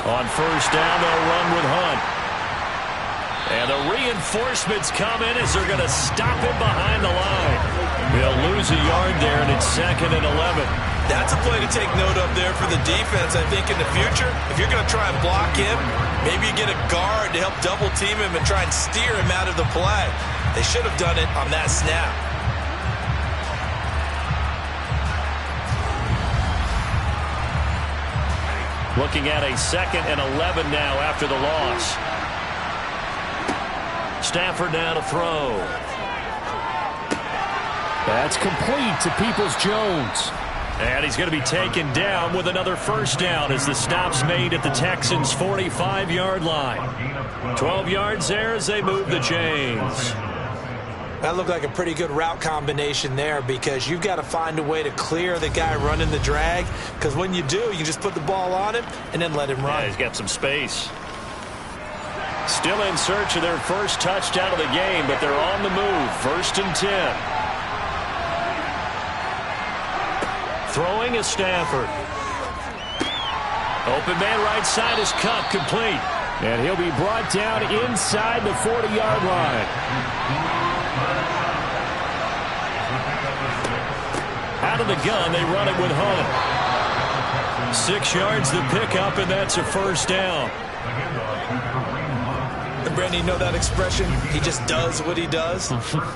On first down, they'll run with Hunt. And the reinforcements come in as they're going to stop him behind the line. They'll lose a yard there, and it's 2nd and 11. That's a play to take note of there for the defense, I think, in the future. If you're going to try and block him, maybe you get a guard to help double-team him and try and steer him out of the play. They should have done it on that snap. Looking at a 2nd and 11 now after the loss. Stafford now to throw. That's complete to Peoples-Jones. And he's going to be taken down with another first down as the stop's made at the Texans' 45-yard line. 12 yards there as they move the chains. That looked like a pretty good route combination there because you've got to find a way to clear the guy running the drag, because when you do, you just put the ball on him and then let him run. Yeah, he's got some space. Still in search of their first touchdown of the game, but they're on the move. 1st and 10. Throwing is Stafford. Open man right side is cut, complete. And he'll be brought down inside the 40-yard line. Out of the gun, they run it with Hunt. 6 yards the pickup, and that's a first down. And Brandon, you know that expression? He just does what he does?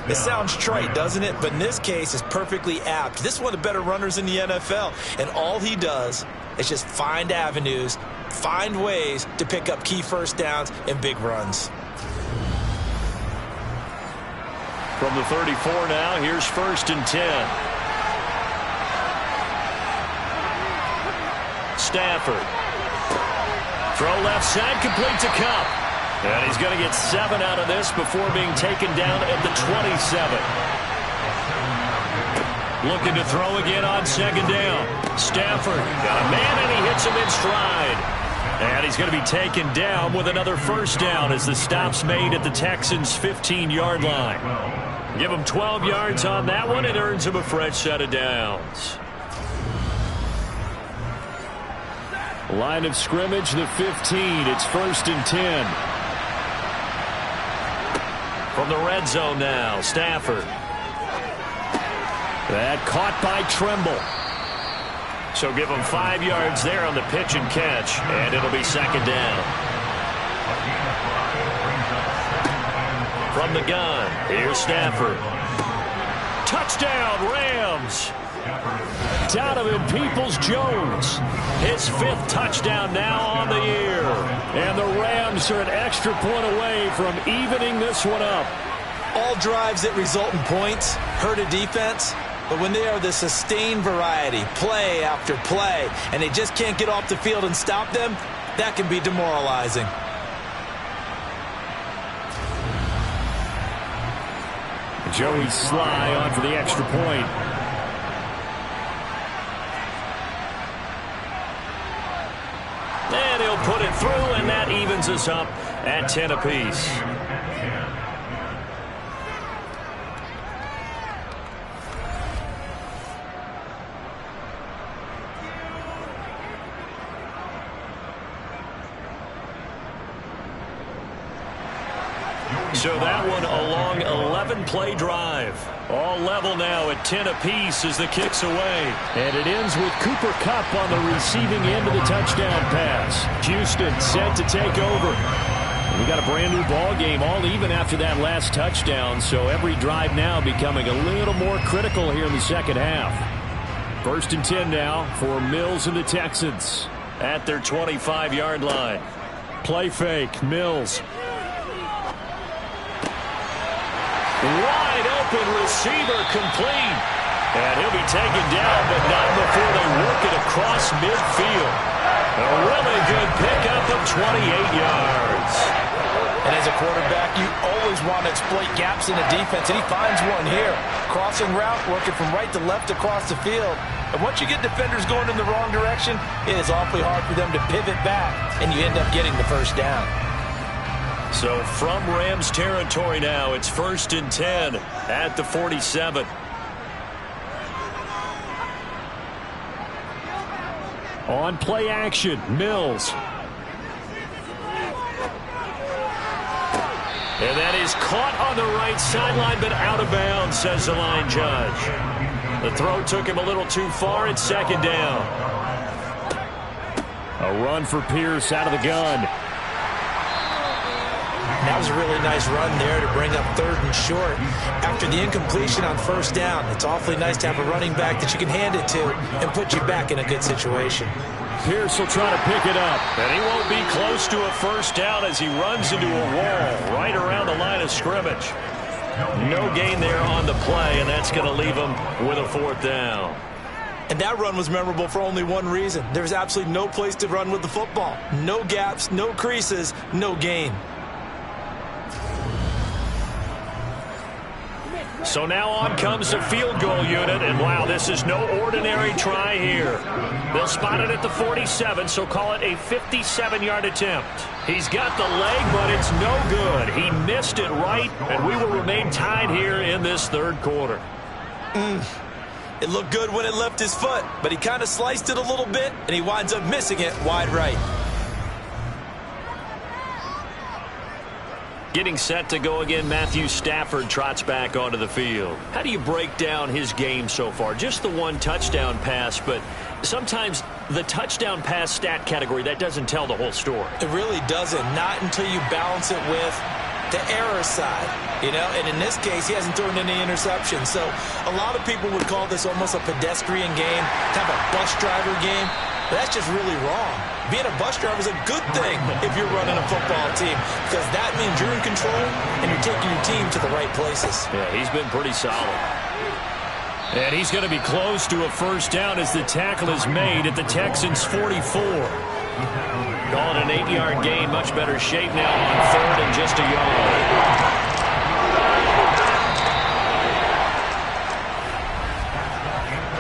It sounds trite, doesn't it? But in this case, it's perfectly apt. This is one of the better runners in the NFL. And all he does is just find avenues, find ways to pick up key first downs and big runs. From the 34 now, here's 1st and 10. Stafford. Throw left side, complete to Cup. And he's going to get 7 out of this before being taken down at the 27. Looking to throw again on 2nd down. Stafford got a man, and he hits him in stride. And he's going to be taken down with another first down as the stop's made at the Texans' 15-yard line. Give him 12 yards on that one. It earns him a fresh set of downs. Line of scrimmage, the 15. It's 1st and 10. From the red zone now, Stafford. That caught by Tremble. So give him 5 yards there on the pitch and catch, and it'll be 2nd down. From the gun, here's Stafford. Touchdown, Rams! Donovan Peoples-Jones. His 5th touchdown now on the year. And the Rams are an extra point away from evening this one up. All drives that result in points hurt a defense, but when they are the sustained variety, play after play, and they just can't get off the field and stop them, that can be demoralizing. Joey Sly on for the extra point. And he'll put it through, and that evens us up at 10 apiece. So that one a long 11-play drive. All level now at 10 apiece as the kick's away. And it ends with Cooper Kupp on the receiving end of the touchdown pass. Houston set to take over. We got a brand new ball game, all even after that last touchdown, so every drive now becoming a little more critical here in the second half. 1st and 10 now for Mills and the Texans at their 25-yard line. Play fake, Mills. Wide open receiver complete. And he'll be taken down, but not before they work it across midfield. A really good pickup of 28 yards. And as a quarterback, you always want to exploit gaps in the defense, and he finds one here. Crossing route, working from right to left across the field. And once you get defenders going in the wrong direction, it is awfully hard for them to pivot back, and you end up getting the first down. So from Rams territory now, it's 1st and 10 at the 47. On play action, Mills. And that is caught on the right sideline, but out of bounds, says the line judge. The throw took him a little too far. It's 2nd down. A run for Pierce out of the gun. That was a really nice run there to bring up 3rd and short. After the incompletion on 1st down, it's awfully nice to have a running back that you can hand it to and put you back in a good situation. Pierce will try to pick it up. And he won't be close to a first down as he runs into a wall right around the line of scrimmage. No gain there on the play, and that's going to leave him with a 4th down. And that run was memorable for only one reason. There's absolutely no place to run with the football. No gaps, no creases, no gain. So now on comes the field goal unit, and wow, this is no ordinary try here. They'll spot it at the 47, so call it a 57-yard attempt. He's got the leg, but it's no good. He missed it right, and we will remain tied here in this 3rd quarter. It looked good when it left his foot, but he kind of sliced it a little bit, and he winds up missing it wide right. Getting set to go again, Matthew Stafford trots back onto the field. How do you break down his game so far? Just the one touchdown pass, but sometimes the touchdown pass stat category, that doesn't tell the whole story. It really doesn't, not until you balance it with the error side, you know, and in this case, he hasn't thrown any interceptions. So a lot of people would call this almost a pedestrian game, kind of a bus driver game, but that's just really wrong. Being a bus driver is a good thing if you're running a football team, because that means you're in control and you're taking your team to the right places. Yeah, he's been pretty solid. And he's going to be close to a first down as the tackle is made at the Texans' 44. Call it an 8-yard gain. Much better shape now on 3rd and just a yard.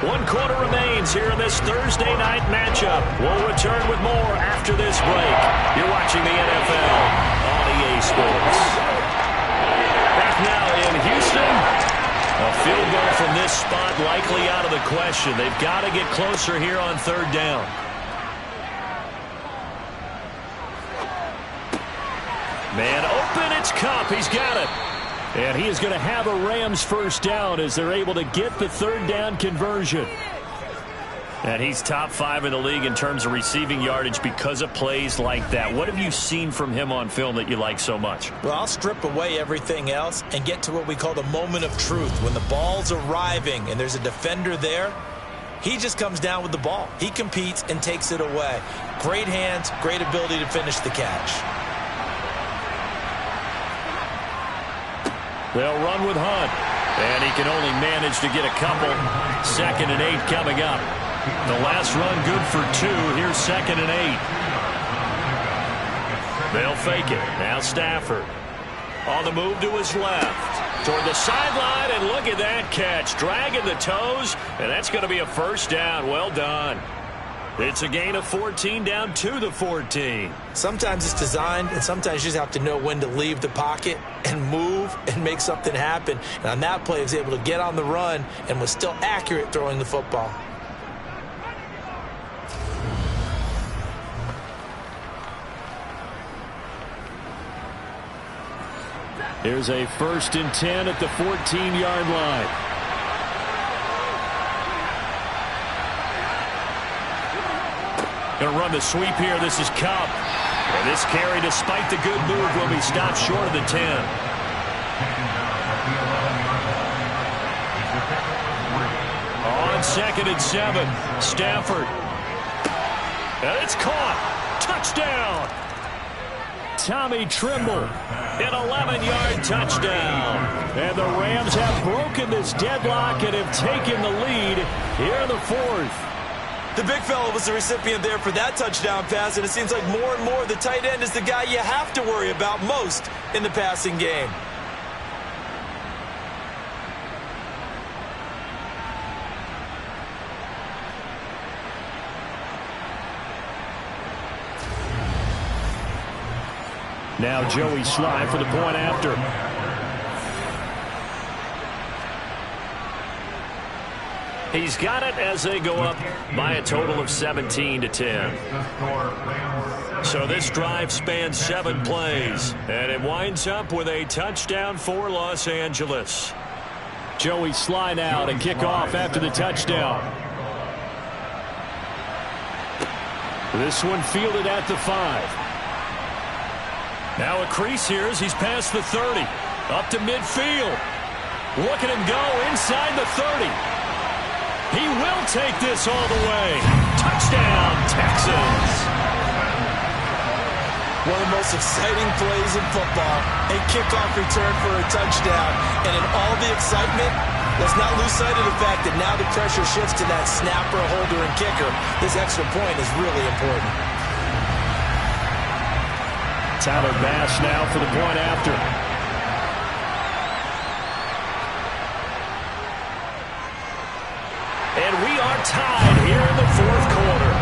1 quarter remains here in this Thursday night matchup. We'll return with more after this break. You're watching the NFL on EA Sports. Back now in Houston. A field goal from this spot likely out of the question. They've got to get closer here on 3rd down. Man open, it's Kupp. He's got it. And he is going to have a Rams first down as they're able to get the 3rd down conversion. And he's top 5 in the league in terms of receiving yardage because of plays like that. What have you seen from him on film that you like so much? Well, I'll strip away everything else and get to what we call the moment of truth. When the ball's arriving and there's a defender there, he just comes down with the ball. He competes and takes it away. Great hands, great ability to finish the catch. They'll run with Hunt. And he can only manage to get a couple. 2nd and 8 coming up. The last run good for 2. Here's 2nd and 8. They'll fake it. Now Stafford. On the move to his left. Toward the sideline, and look at that catch. Dragging the toes, and that's going to be a first down. Well done. It's a gain of 14 down to the 14. Sometimes it's designed, and sometimes you just have to know when to leave the pocket and move and make something happen. And on that play, he was able to get on the run and was still accurate throwing the football. Here's a 1st and 10 at the 14-yard line. Going to run the sweep here. This is Cobb. And this carry, despite the good move, will be stopped short of the 10. On 2nd and 7, Stafford. And it's caught. Touchdown. Tommy Trimble, an 11-yard touchdown. And the Rams have broken this deadlock and have taken the lead here in the 4th. The big fella was the recipient there for that touchdown pass, and it seems like more and more the tight end is the guy you have to worry about most in the passing game. Now Joey Sly for the point after. He's got it as they go up by a total of 17-10. So this drive spans 7 plays, and it winds up with a touchdown for Los Angeles. Joey Sly now to kick off after the touchdown. This one fielded at the 5. Now a crease here as he's past the 30. Up to midfield. Look at him go inside the 30. He will take this all the way. Touchdown, Texans. One of the most exciting plays in football. A kickoff return for a touchdown. And in all the excitement, let's not lose sight of the fact that now the pressure shifts to that snapper, holder, and kicker. This extra point is really important. Tyler Bass now for the point after. And we are tied here in the 4th quarter.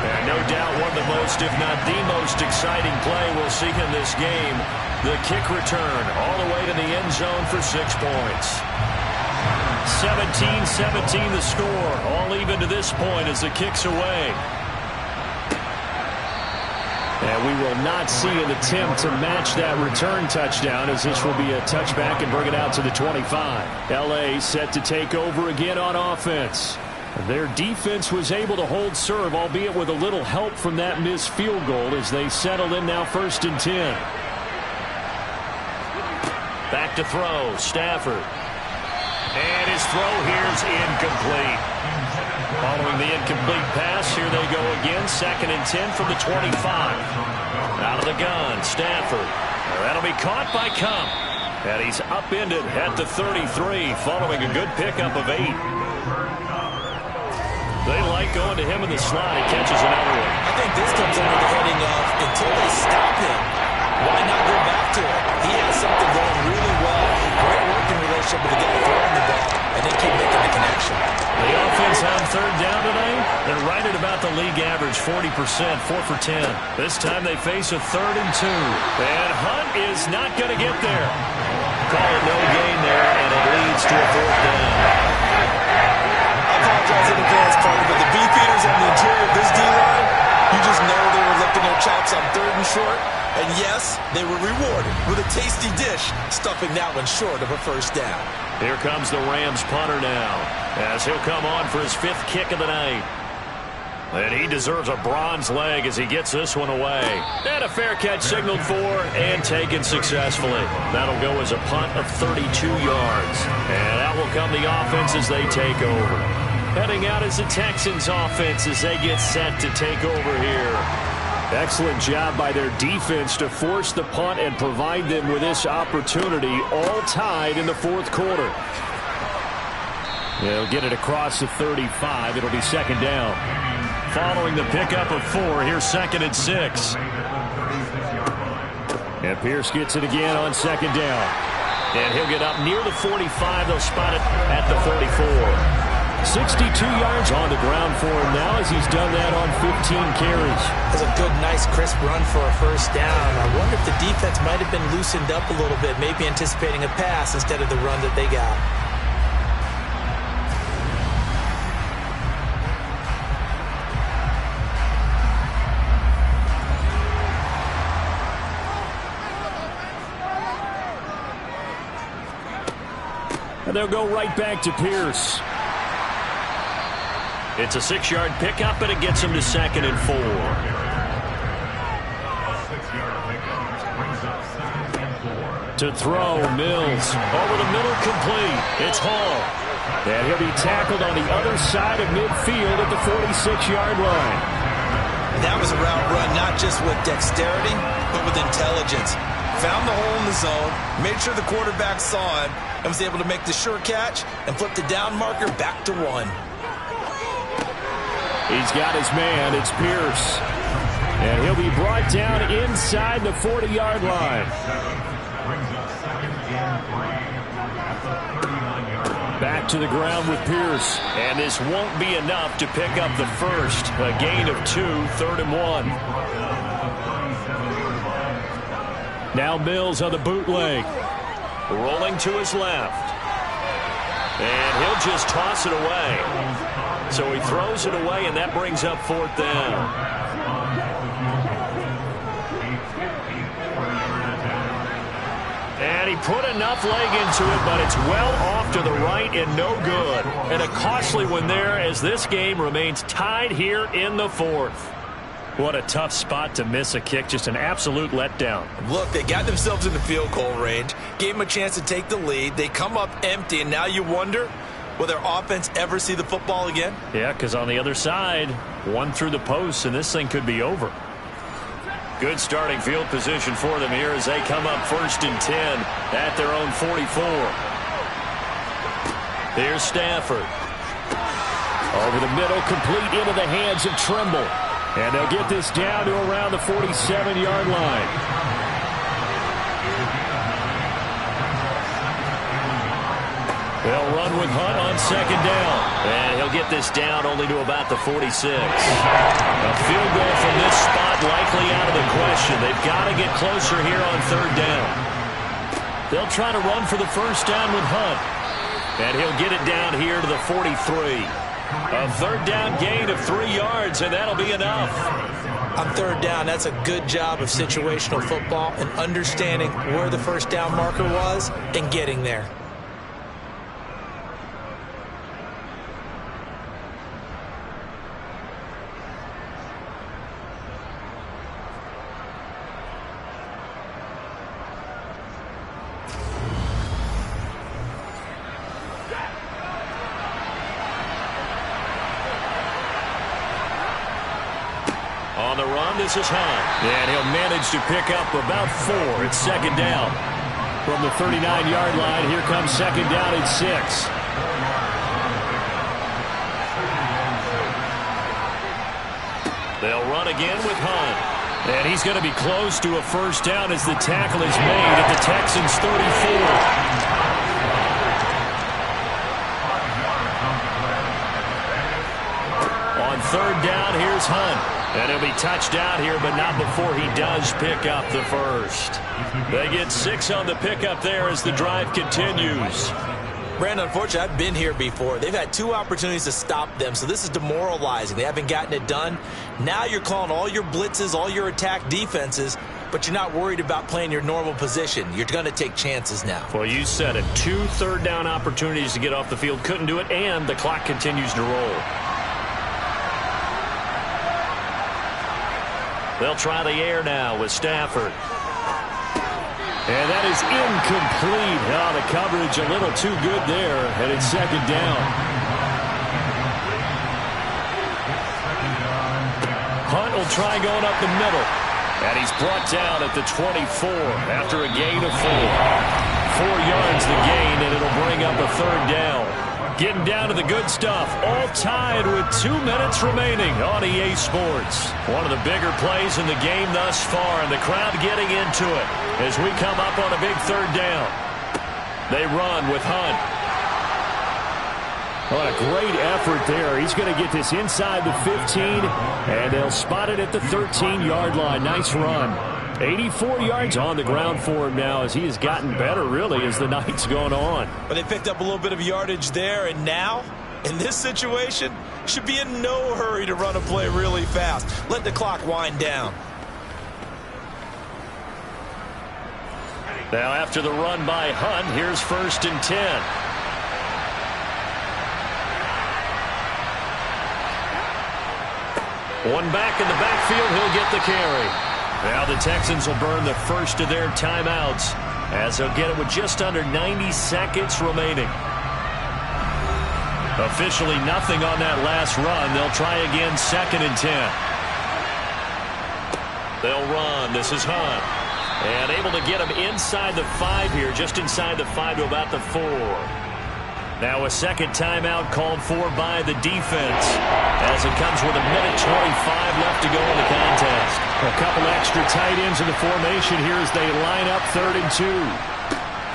And no doubt one of the most, if not the most exciting play we'll see in this game. The kick return all the way to the end zone for 6 points. 17-17 the score. All even to this point as the kick's away. And we will not see an attempt to match that return touchdown, as this will be a touchback and bring it out to the 25. L.A. set to take over again on offense. Their defense was able to hold serve, albeit with a little help from that missed field goal as they settle in now 1st and 10. Back to throw, Stafford. And his throw here's incomplete. Following the incomplete pass, here they go again. 2nd and 10 from the 25. Out of the gun, Stafford. That'll be caught by Kump. And he's upended at the 33 following a good pickup of 8. They like going to him in the slot. He catches another one. I think this comes under the heading of until they stop him, why not go back to it? He has something going really well. Great working relationship with the guy throwing the ball, and they keep making the connection. The offense on 3rd down today, they're right at about the league average, 40%, 4 for 10. This time they face a 3rd and 2. And Hunt is not going to get there. Call it no gain there, and it leads to a 4th down. I apologize in advance, Carter, but the beefeaters on the interior of this D-line, you just know they were licking their chops on 3rd and short. And yes, they were rewarded with a tasty dish, stuffing that one short of a 1st down. Here comes the Rams punter now, as he'll come on for his 5th kick of the night. And he deserves a bronze leg as he gets this one away. And a fair catch signaled for and taken successfully. That'll go as a punt of 32 yards. And out will come the offense as they take over. Heading out is the Texans offense as they get set to take over here. Excellent job by their defense to force the punt and provide them with this opportunity, all tied in the 4th quarter. They'll get it across the 35. It'll be 2nd down. Following the pickup of 4, here's 2nd and 6. And Pierce gets it again on 2nd down. And he'll get up near the 45. They'll spot it at the 34. 62 yards on the ground for him now as he's done that on 15 carries. That's a good, nice, crisp run for a 1st down. I wonder if the defense might have been loosened up a little bit, maybe anticipating a pass instead of the run that they got. And they'll go right back to Pierce. It's a 6-yard pickup, and it gets him to 2nd and 4. To throw, Mills. Over the middle, complete. It's Hall. And he'll be tackled on the other side of midfield at the 46-yard line. That was a route run not just with dexterity, but with intelligence. Found the hole in the zone, made sure the quarterback saw him, and was able to make the sure catch and flip the down marker back to 1. He's got his man. It's Pierce. And he'll be brought down inside the 40-yard line. Back to the ground with Pierce. And this won't be enough to pick up the first. A gain of 2, 3rd and 1. Now Mills on the bootleg. Rolling to his left. And he'll just toss it away. So he throws it away, and that brings up 4th down. And he put enough leg into it, but it's well off to the right and no good. And a costly one there as this game remains tied here in the 4th. What a tough spot to miss a kick. Just an absolute letdown. Look, they got themselves in the field goal range, gave them a chance to take the lead. They come up empty, and now you wonder, will their offense ever see the football again? Yeah, because on the other side, one through the post, and this thing could be over. Good starting field position for them here as they come up 1st and 10 at their own 44. Here's Stafford. Over the middle, complete into the hands of Trimble. And they'll get this down to around the 47-yard line. They'll run with Hunt on 2nd down. And he'll get this down only to about the 46. A field goal from this spot likely out of the question. They've got to get closer here on 3rd down. They'll try to run for the first down with Hunt. And he'll get it down here to the 43. A 3rd down gain of 3 yards, and that'll be enough. On 3rd down, that's a good job of situational football and understanding where the first down marker was and getting there. On the run, this is Hunt. And he'll manage to pick up about 4. It's 2nd down. From the 39-yard line, here comes 2nd down and 6. They'll run again with Hunt. And he's going to be close to a first down as the tackle is made at the Texans' 34. On 3rd down, here's Hunt. And he'll be touched out here, but not before he does pick up the first. They get 6 on the pickup there as the drive continues. Brandon, unfortunately, I've been here before. They've had 2 opportunities to stop them, so this is demoralizing. They haven't gotten it done. Now you're calling all your blitzes, all your attack defenses, but you're not worried about playing your normal position. You're going to take chances now. Well, you said it. 2 3rd down opportunities to get off the field. Couldn't do it, and the clock continues to roll. They'll try the air now with Stafford. And that is incomplete. Oh, the coverage a little too good there, and it's 2nd down. Hunt will try going up the middle. And he's brought down at the 24 after a gain of 4. 4 yards the gain, and it'll bring up a 3rd down. Getting down to the good stuff, all tied with 2 minutes remaining on EA Sports. One of the bigger plays in the game thus far, and the crowd getting into it as we come up on a big 3rd down. They run with Hunt. What a great effort there. He's going to get this inside the 15, and they'll spot it at the 13-yard line. Nice run. 84 yards on the ground for him now as he has gotten better, really, as the night's gone on. But they picked up a little bit of yardage there, and now, in this situation, should be in no hurry to run a play really fast. Let the clock wind down. Now after the run by Hunt, here's 1st and 10. One back in the backfield. He'll get the carry. Now the Texans will burn the first of their timeouts as they'll get it with just under 90 seconds remaining. Officially nothing on that last run. They'll try again, 2nd and 10. They'll run. This is Hunt. And able to get him inside the 5 here, just inside the 5 to about the 4. Now a second timeout called for by the defense as it comes with 1:25 left to go in the contest. A couple extra tight ends in the formation here as they line up 3rd and 2.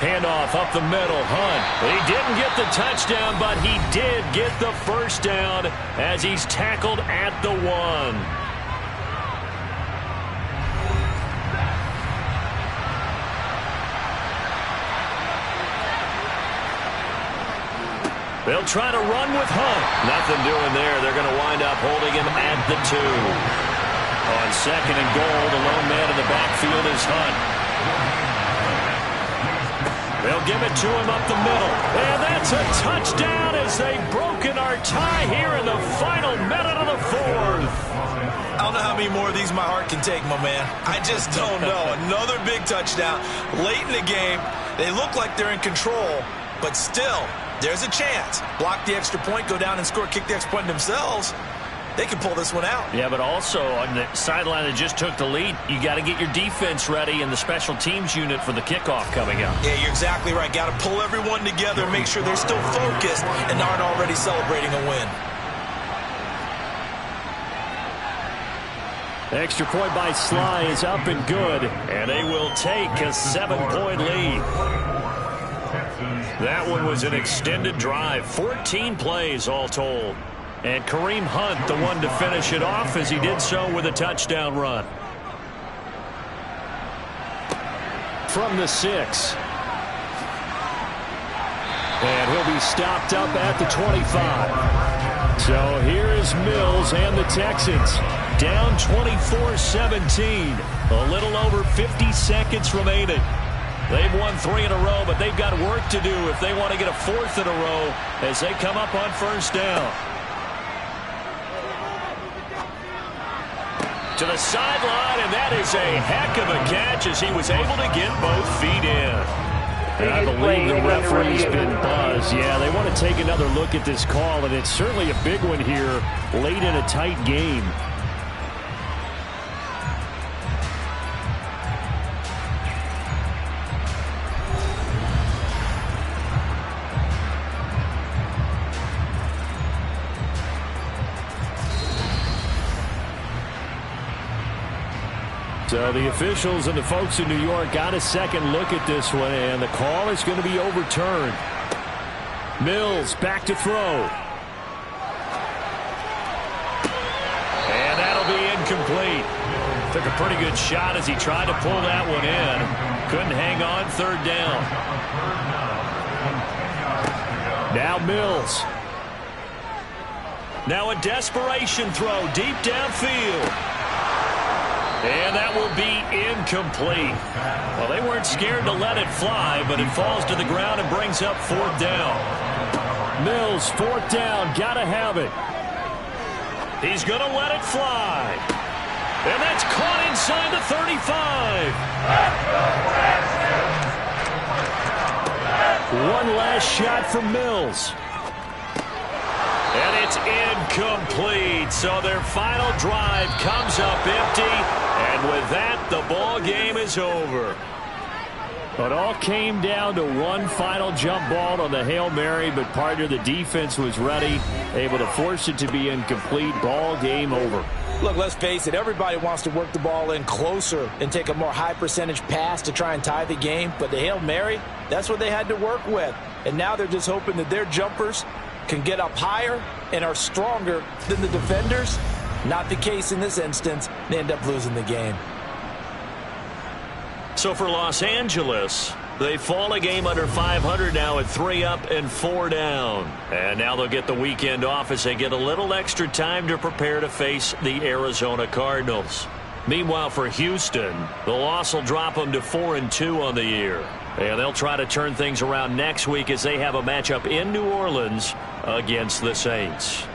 Handoff up the middle. Hunt. He didn't get the touchdown, but he did get the first down as he's tackled at the 1. They'll try to run with Hunt. Nothing doing there. They're going to wind up holding him at the 2. On 2nd and goal, the lone man in the backfield is Hunt. They'll give it to him up the middle. And that's a touchdown as they've broken our tie here in the final minute of the 4th. I don't know how many more of these my heart can take, my man. I just don't know. Another big touchdown late in the game. They look like they're in control, but still, there's a chance. Block the extra point, go down and score, kick the extra point themselves. They can pull this one out. Yeah, but also on the sideline that just took the lead, you got to get your defense ready and the special teams unit for the kickoff coming up. Yeah, you're exactly right. Got to pull everyone together and make sure they're still focused and aren't already celebrating a win. Extra point by Sly is up and good. And they will take a 7-point lead. That one was an extended drive. 14 plays all told. And Kareem Hunt, the one to finish it off as he did so with a touchdown run. From the 6. And he'll be stopped up at the 25. So here is Mills and the Texans. Down 24-17. A little over 50 seconds remaining. They've won 3 in a row, but they've got work to do if they want to get a 4th in a row as they come up on first down. To the sideline, and that is a heck of a catch as he was able to get both feet in. And I believe the referee's been buzzed. Yeah, they want to take another look at this call, and it's certainly a big one here late in a tight game. So the officials and the folks in New York got a second look at this one, and the call is going to be overturned. Mills back to throw. And that'll be incomplete. Took a pretty good shot as he tried to pull that one in. Couldn't hang on, 3rd down. Now Mills. Now a desperation throw deep downfield. And that will be incomplete. Well, they weren't scared to let it fly, but it falls to the ground and brings up 4th down. Mills, 4th down, gotta have it. He's going to let it fly. And that's caught inside the 35. One last shot from Mills. And it's incomplete. So their final drive comes up empty. And with that, the ball game is over. It all came down to one final jump ball on the Hail Mary, but partner, the defense was ready, able to force it to be incomplete. Ball game over. Look, let's face it, everybody wants to work the ball in closer and take a more high percentage pass to try and tie the game. But the Hail Mary, that's what they had to work with. And now they're just hoping that their jumpers can get up higher and are stronger than the defenders. Not the case in this instance. They end up losing the game. So for Los Angeles, they fall a game under 500 now at 3 up and 4 down. And now they'll get the weekend off as they get a little extra time to prepare to face the Arizona Cardinals. Meanwhile, for Houston, the loss will drop them to 4-2 on the year. And they'll try to turn things around next week as they have a matchup in New Orleans against the Saints.